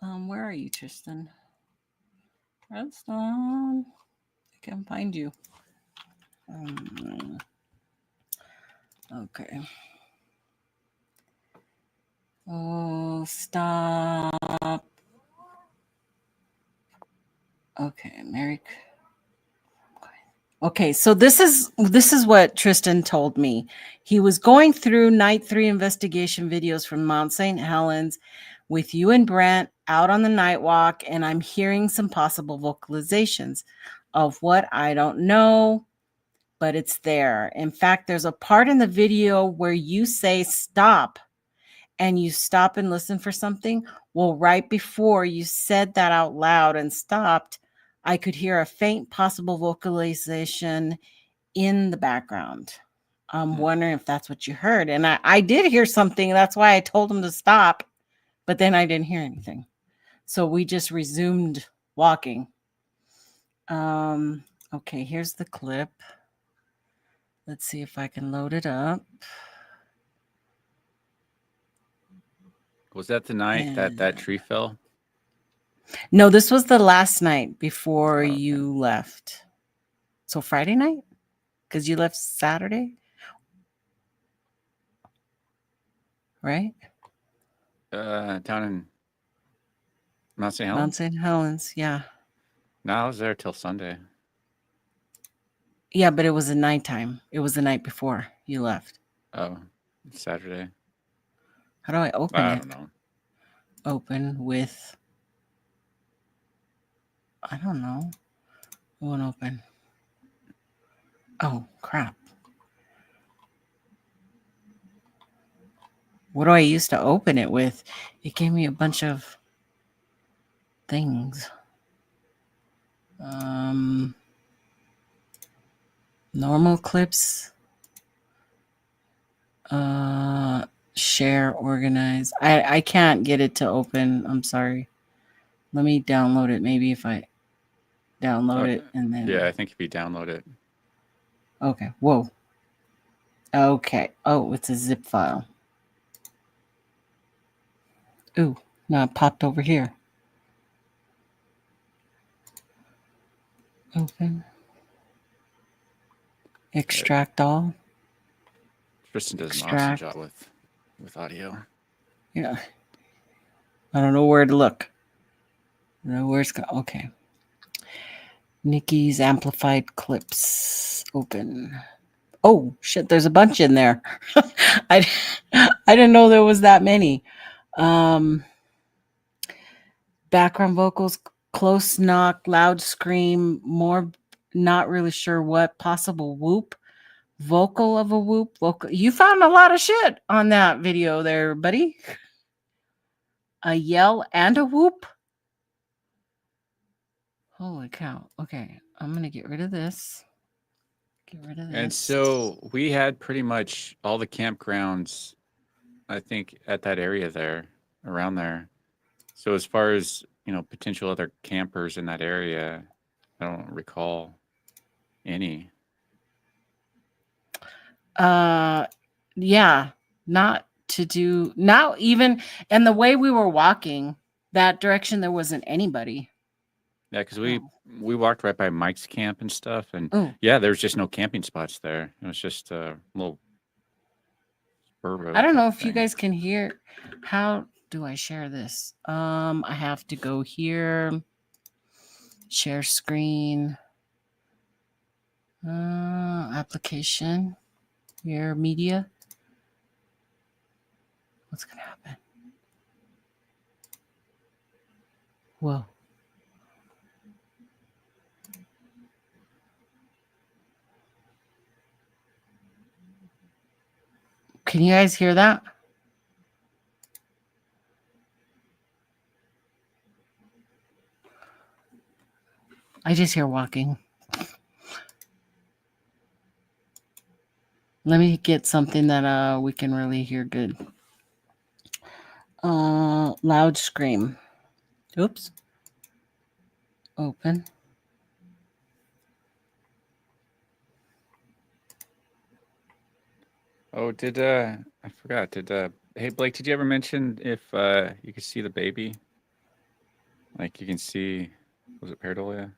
Where are you, Tristan? Redstone. I can't find you. Okay. Oh, stop. Okay, Merrick. Okay, so this is what Tristan told me. He was going through night 3 investigation videos from Mount St. Helens with you and Brent out on the night walk, and I'm hearing some possible vocalizations of what I don't know, but it's there. In fact, there's a part in the video where you say stop and you stop and listen for something. Well, right before you said that out loud and stopped, I could hear a faint possible vocalization in the background. I'm wondering if that's what you heard. And I did hear something. That's why I told him to stop, but then I didn't hear anything. So we just resumed walking. Okay, here's the clip. Let's see if I can load it up. Was that the night that tree fell? No, this was the last night before Oh, okay. you left. So Friday night? Because you left Saturday? Right? Down in Mount St. Mount Helens? St. Helens, yeah. No, I was there till Sunday. Yeah, but it was a nighttime. It was the night before you left. Oh, Saturday. How do I open I it? don't know. Open with, I don't know. It won't open. Oh, crap. What do I use to open it with? It gave me a bunch of things. Normal clips. Share, organize. I can't get it to open. I'm sorry. Let me download it. Maybe if I download it and then. Yeah, I think if you download it. Okay. Whoa. Okay. Oh, it's a zip file. Ooh, now it popped over here. Open. Extract all. Tristan does an awesome Extract. job with audio. Yeah. I don't know where to look. I don't know where it's going. Okay. Nikki's amplified clips. Open. Oh shit! There's a bunch in there. I didn't know there was that many. Background vocals, close knock, loud scream, more not really sure what, possible whoop, vocal of a whoop, vocal. You found a lot of shit on that video there, buddy. A yell and a whoop. Holy cow. Okay, I'm going to get rid of this. Get rid of this. And so we had pretty much all the campgrounds, I think, at that area there, around there. So as far as, potential other campers in that area, I don't recall. any. Yeah, not to do, not even, and the way we were walking that direction, there wasn't anybody. Yeah, because Oh. we walked right by Mike's camp and stuff, and Oh, yeah, there's just no camping spots there. It was just a little spur road I don't know type if you thing. guys can hear. How do I share this? I have to go here, share screen, application, your media. What's gonna happen? Whoa. Can you guys hear that? I just hear walking. Let me get something that we can really hear good. Loud scream. Oops. Open. Oh, I forgot? Hey Blake, did you ever mention if you could see the baby? Like you can see, was it pareidolia?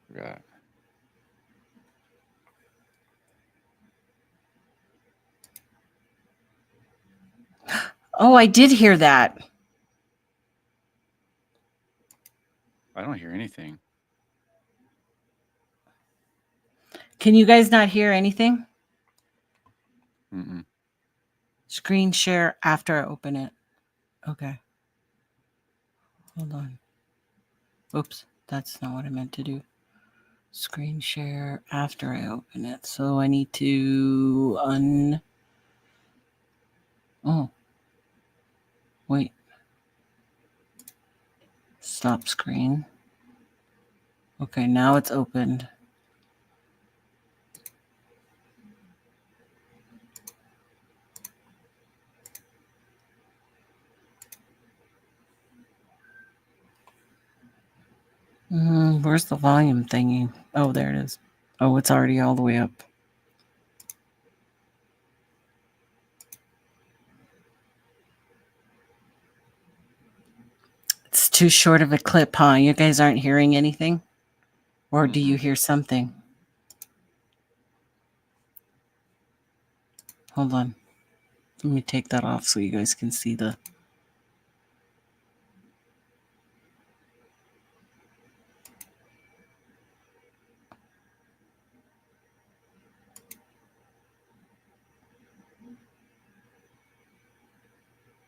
Forgot. Oh, I did hear that. I don't hear anything. Can you guys not hear anything? Mm-mm. Screen share after I open it. Okay. Hold on. Oops, that's not what I meant to do. Screen share after I open it. So I need to Oh. Wait. Stop screen. Okay, now it's opened. Where's the volume thingy? Oh, there it is. Oh, it's already all the way up. It's too short of a clip, huh? You guys aren't hearing anything? Or do you hear something? Hold on. Let me take that off so you guys can see the...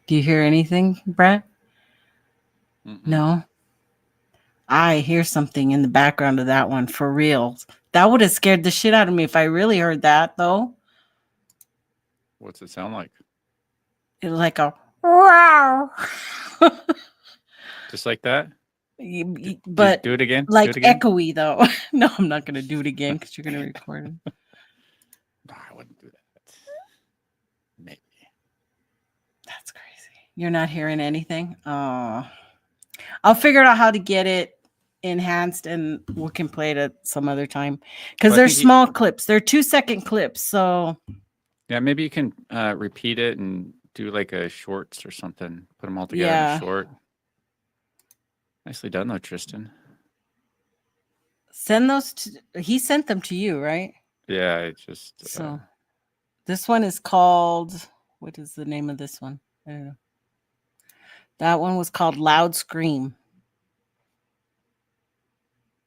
Do you hear anything, Brett? Mm-mm. No? I hear something in the background of that one, for real. That would have scared the shit out of me if I really heard that, though. What's it sound like? It was like a... Wow. Just like that? But Do it again. like Do it again. echoey, though. No, I'm not going to do it again because you're going to record it. No, I wouldn't do that. Maybe. That's crazy. You're not hearing anything? Oh. I'll figure out how to get it enhanced and we can play it at some other time. Because Well, I they're think small clips. They're 2-second clips. So yeah, maybe you can repeat it and do like a shorts or something. Put them all together in yeah. a short. Nicely done, though, Tristan. Send those to... He sent them to you, right? Yeah, it just. So this one is called... What is the name of this one? I don't know. That one was called Loud Scream.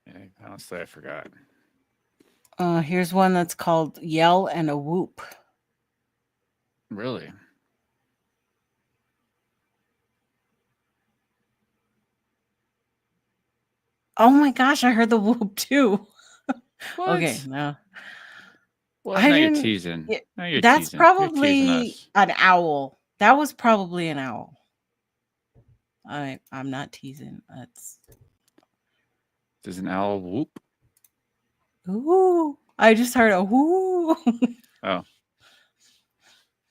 Yeah, honestly, I forgot. Here's one that's called Yell and a Whoop. Really? Oh my gosh, I heard the whoop too. What? Okay, no. What? I Now you're didn't... teasing. Now you're That's teasing. You're teasing probably us. an owl. That was probably an owl. I'm not teasing. That's... Does an owl whoop? Ooh. I just heard a whoo. Oh.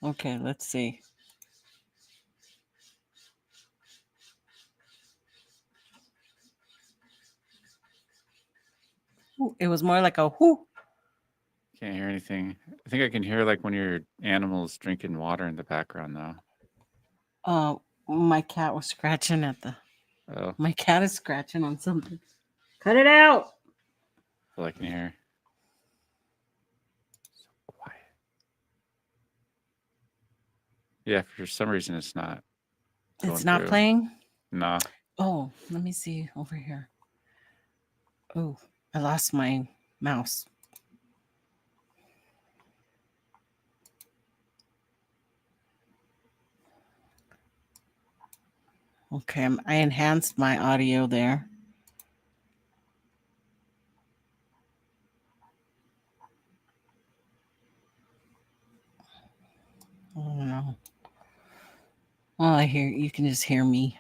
Okay, let's see. whoo. It was more like a whoo. Can't hear anything. I think I can hear like when your animal's drinking water in the background though. My cat was scratching at the. Oh, My cat is scratching on something. Cut it out. all I can hear. So quiet. Yeah, for some reason it's not. It's going not through. playing. Nah. Oh, let me see over here. Oh, I lost my mouse. Okay, I enhanced my audio there. I don't know. Well, I hear you can just hear me.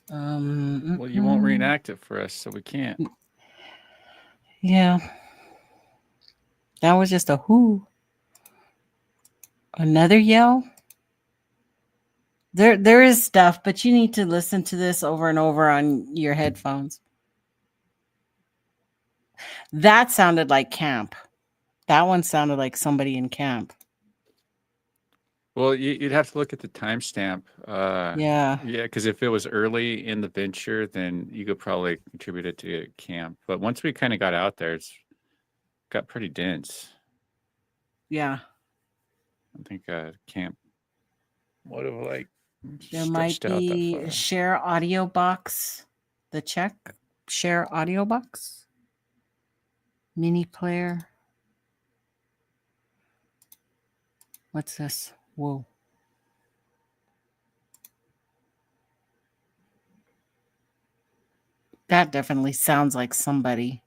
Well, you won't reenact it for us, so we can't. Yeah. That was just a whoo. Another yell. There is stuff, but you need to listen to this over and over on your headphones. That sounded like camp. That one sounded like somebody in camp. Well, you'd have to look at the timestamp. Yeah. Yeah, because if it was early in the venture, then you could probably contribute it to camp. But once we kind of got out there, it's got pretty dense. Yeah. I think camp would have like There might stretched out that be far. a share audio box. The check. Share audio box. Mini player. What's this? Whoa. That definitely sounds like somebody.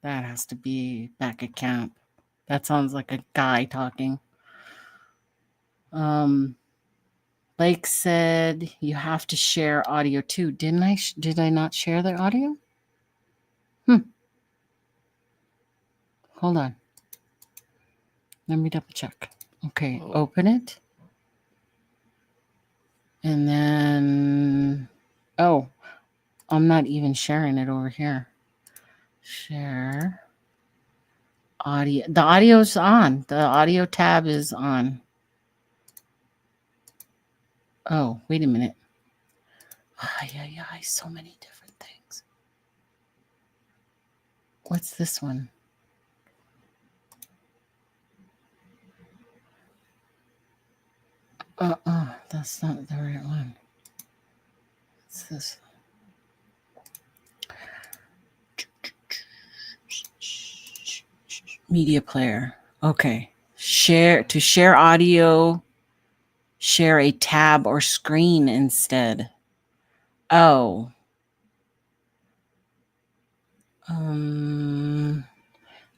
That has to be back at camp. That sounds like a guy talking. Blake said you have to share audio too. Didn't I? Did I not share the audio? Hold on. Let me double check. Okay, Oh. open it. And then, oh, I'm not even sharing it over here. Share audio. The audio's on. The audio tab is on. Oh, wait a minute. Yeah, so many different things. What's this one? That's not the right one. What's this? Media player. Okay. To share audio, share a tab or screen instead. Oh.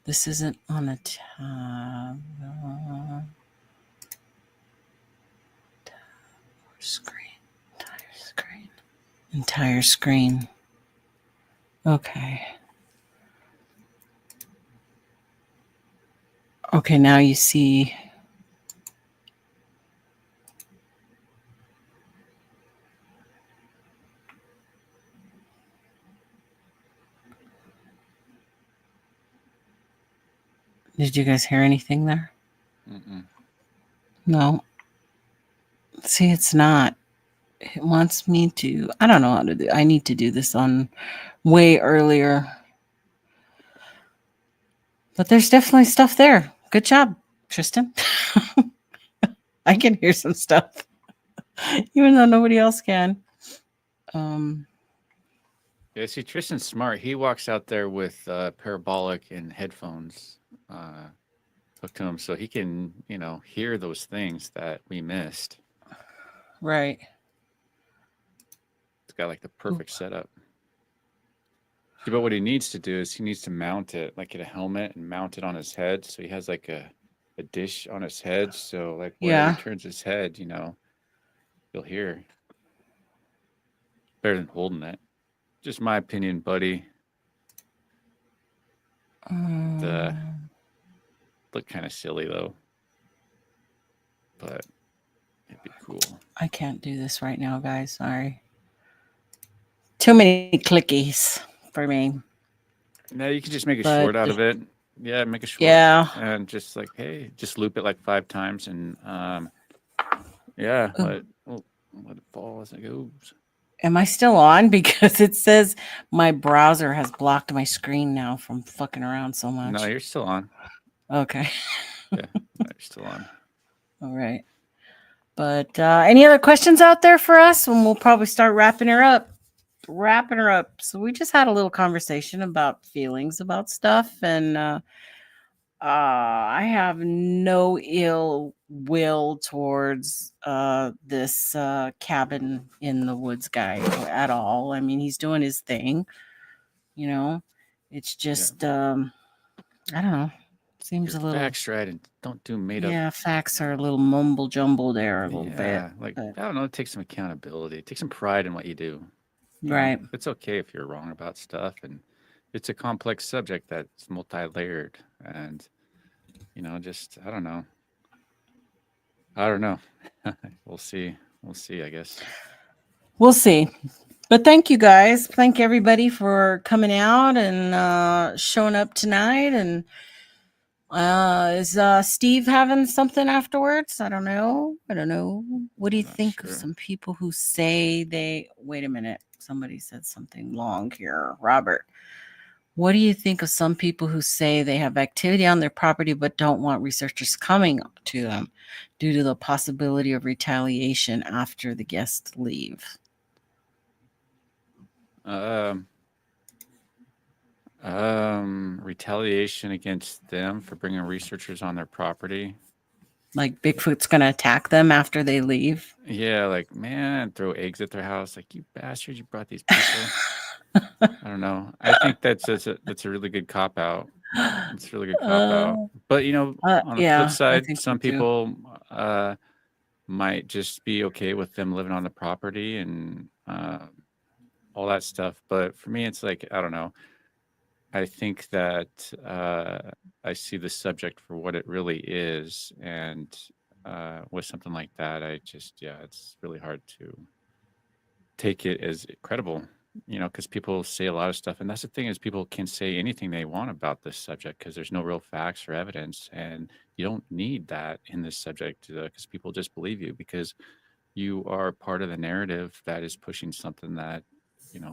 This isn't on a tab. Screen. Entire screen. Okay. Okay, now you see. Did you guys hear anything there? Mm-mm. No. See, it's not. It wants me to. I don't know how to do. I need to do this on way earlier. But there's definitely stuff there. Good job, Tristan. I can hear some stuff, even though nobody else can. Yeah, see, Tristan's smart. He walks out there with parabolic and headphones hooked to him, so he can, hear those things that we missed. Right. It's got like the perfect setup. See, but what he needs to do is he needs to mount it, like get a helmet and mount it on his head, so he has like a dish on his head, so like wherever he turns his head, you'll hear. Better than holding it. Just my opinion, buddy. Look kind of silly though, but it'd be cool. I can't do this right now, guys. Sorry. Too many clickies. for me. No, you can just make a But short out of it. Yeah, make a short yeah. and just like, hey, just loop it like 5 times and yeah, Ooh, let it fall as it goes. am I still on? Because it says my browser has blocked my screen now from fucking around so No, much. you're still on. Okay. Yeah, no, you're still on. All right. But any other questions out there for us? And we'll probably start wrapping her up. So we just had a little conversation about feelings about stuff, and I have no ill will towards this cabin in the woods guy at all. I mean, he's doing his thing, you know. It's just I don't know. Seems Your a little, facts right and don't do made up. yeah, facts are a little mumble jumble there a little bit. Yeah, like But I don't know, take some accountability, take some pride in what you do. You know, right. it's okay if you're wrong about stuff, and it's a complex subject that's multi-layered, and just I don't know. We'll see. We'll see, I guess. We'll see. But thank you guys. Thank everybody for coming out and showing up tonight. And is Steve having something afterwards? I don't know. What do you Not think of sure. some people who say they wait a minute? Somebody said something long here. Robert. What do you think of some people who say they have activity on their property but don't want researchers coming to them due to the possibility of retaliation after the guests leave? Retaliation against them for bringing researchers on their property. Like Bigfoot's going to attack them after they leave? Yeah, like, man, throw eggs at their house. Like, you bastards, you brought these people. I don't know. I think that's a really good cop out. It's a really good cop out. But on the flip Yeah, I side, think so some too. people might just be okay with them living on the property and all that stuff. But for me, it's like, I don't know. I think that I see the subject for what it really is, and with something like that, it's really hard to take it as credible, because people say a lot of stuff, and that's the thing is people can say anything they want about this subject because there's no real facts or evidence, and you don't need that in this subject because people just believe you because you are part of the narrative that is pushing something that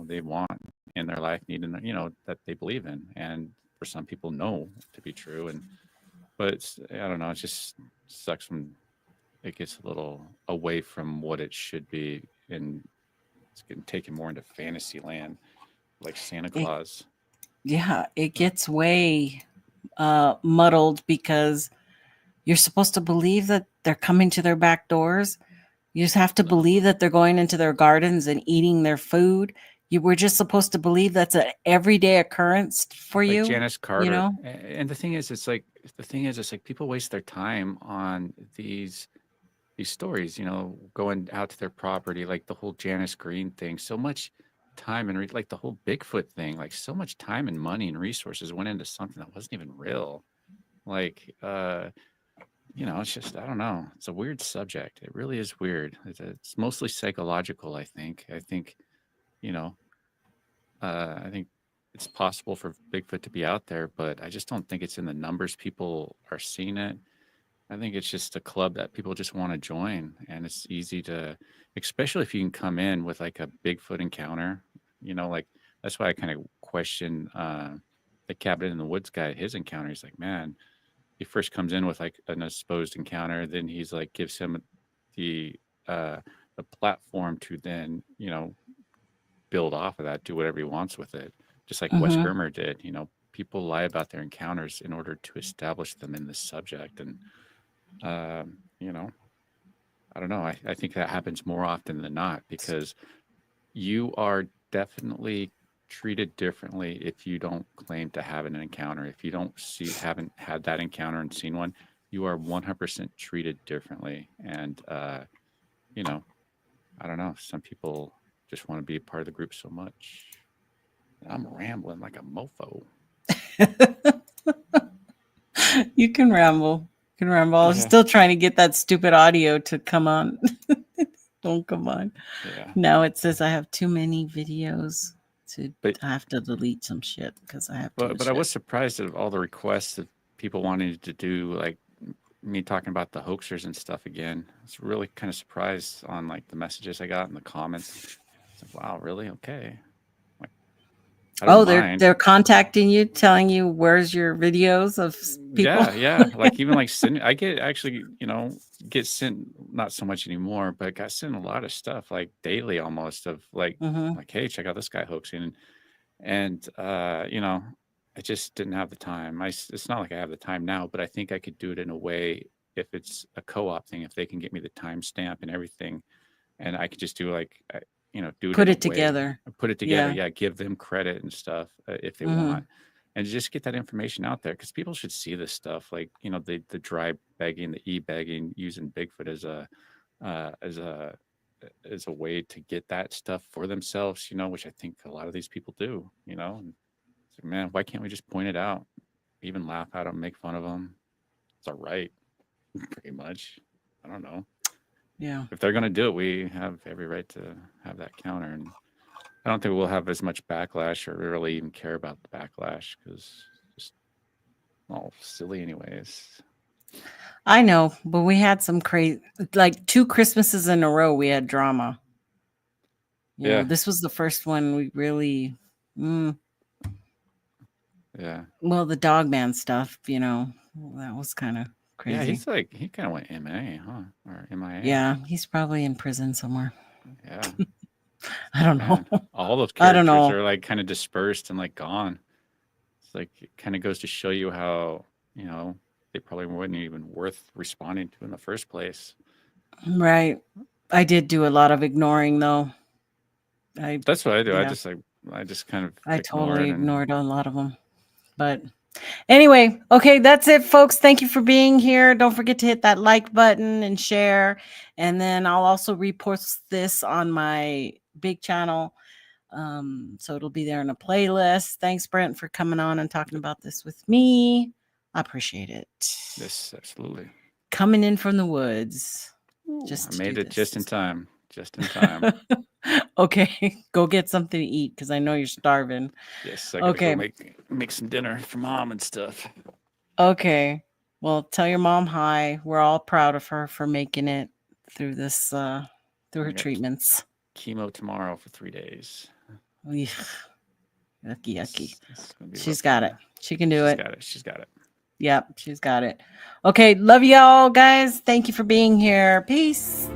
they want in their life, need in that they believe in, and for some people know to be true. But I don't know, it just sucks when it gets a little away from what it should be, and it's getting taken more into fantasy land, like Santa Claus. It gets way muddled because you're supposed to believe that they're coming to their back doors. You just have to believe that they're going into their gardens and eating their food. You were just supposed to believe that's an everyday occurrence for Like you. Janice Carter. know? And it's like people waste their time on these stories, going out to their property, like the whole Janice Green thing. So much time and like the whole Bigfoot thing, like so much time and money and resources went into something that wasn't even real. Like, it's just, I don't know. It's a weird subject. It really is weird. It's mostly psychological, I think. I think it's possible for Bigfoot to be out there, but I just don't think it's in the numbers people are seeing it. I think it's just a club that people just want to join, and it's easy to, especially if you can come in with like a Bigfoot encounter. Like that's why I kind of question the cabin in the woods guy. His encounter, he's like, man, he first comes in with like an exposed encounter, then he's like gives him the uh, the platform to then build off of that, do whatever he wants with it, just like Wes Mm-hmm. Germer did. People lie about their encounters in order to establish them in this subject, and I don't know. I think that happens more often than not because you are definitely treated differently if you don't claim to have an encounter. If you haven't had that encounter and seen one, you are 100% treated differently. And, I don't know. Some people just want to be a part of the group so much. I'm rambling like a mofo. You can ramble. I was still trying to get that stupid audio to come on. Don't come on. Yeah. Now it says I have too many videos. to But I have to delete some shit because I have too much but I shit. was surprised at all the requests of people wanting to do like me talking about the hoaxers and stuff again. I was really kind of surprised on like the messages I got in the comments. It's like, wow, really? Okay. Like, I don't Oh, mind. they're contacting you, telling you where's your videos of people. Yeah. Like even like send I get actually, get sent not so much anymore, but got sent a lot of stuff like daily almost of like Hmm. like, hey, check out this guy hoaxing. And I just didn't have the time. It's not like I have the time now, but I think I could do it in a way if it's a co-op thing, if they can get me the timestamp and everything, and I could just do like do it Put in a it way, together. put it together. Yeah. Yeah, give them credit and stuff if they Hmm. want, and just get that information out there because people should see this stuff. Like the dry begging, the e-begging, using Bigfoot as a uh, as a as a way to get that stuff for themselves, which I think a lot of these people do, and it's like, man, why can't we just point it out, even laugh at them, make fun of them? It's all right, pretty much. I don't know. Yeah. If they're going to do it, we have every right to have that counter. And I don't think we'll have as much backlash or really even care about the backlash because it's just all silly anyways. I know, but we had some crazy, like 2 Christmases in a row, we had drama. Yeah. This was the first one we really, Yeah. well, the dog man stuff, that was kind of Yeah, crazy. he kind of went MA, huh? Or MIA. Yeah, he's probably in prison somewhere. Yeah. I don't know. Man, all those I don't characters know. are like kind of dispersed and like gone. It's like it kind of goes to show you how, they probably wouldn't even worth responding to in the first place. Right. I did do a lot of ignoring though. That's what I do. Yeah. I just kind of I ignore totally it and ignored a lot of them. But anyway, okay, that's it, folks. Thank you for being here. Don't forget to hit that like button and share. And then I'll also repost this on my big channel. So it'll be there in a playlist. Thanks, Brent, for coming on and talking about this with me. I appreciate it. this absolutely. Coming in from the woods. Just I to made do it just in this. time. Just in time. Okay, go get something to eat because I know you're starving. Yes, I gotta Okay. go make some dinner for mom and stuff. Okay. Well, tell your mom hi. We're all proud of her for making it through this through I her got treatments. chemo tomorrow for 3 days. Yucky, yucky. It's gonna be She's rough got on it. her. She can do it. She's got it. Yep, she's got it. Okay, love y'all guys. Thank you for being here. Peace.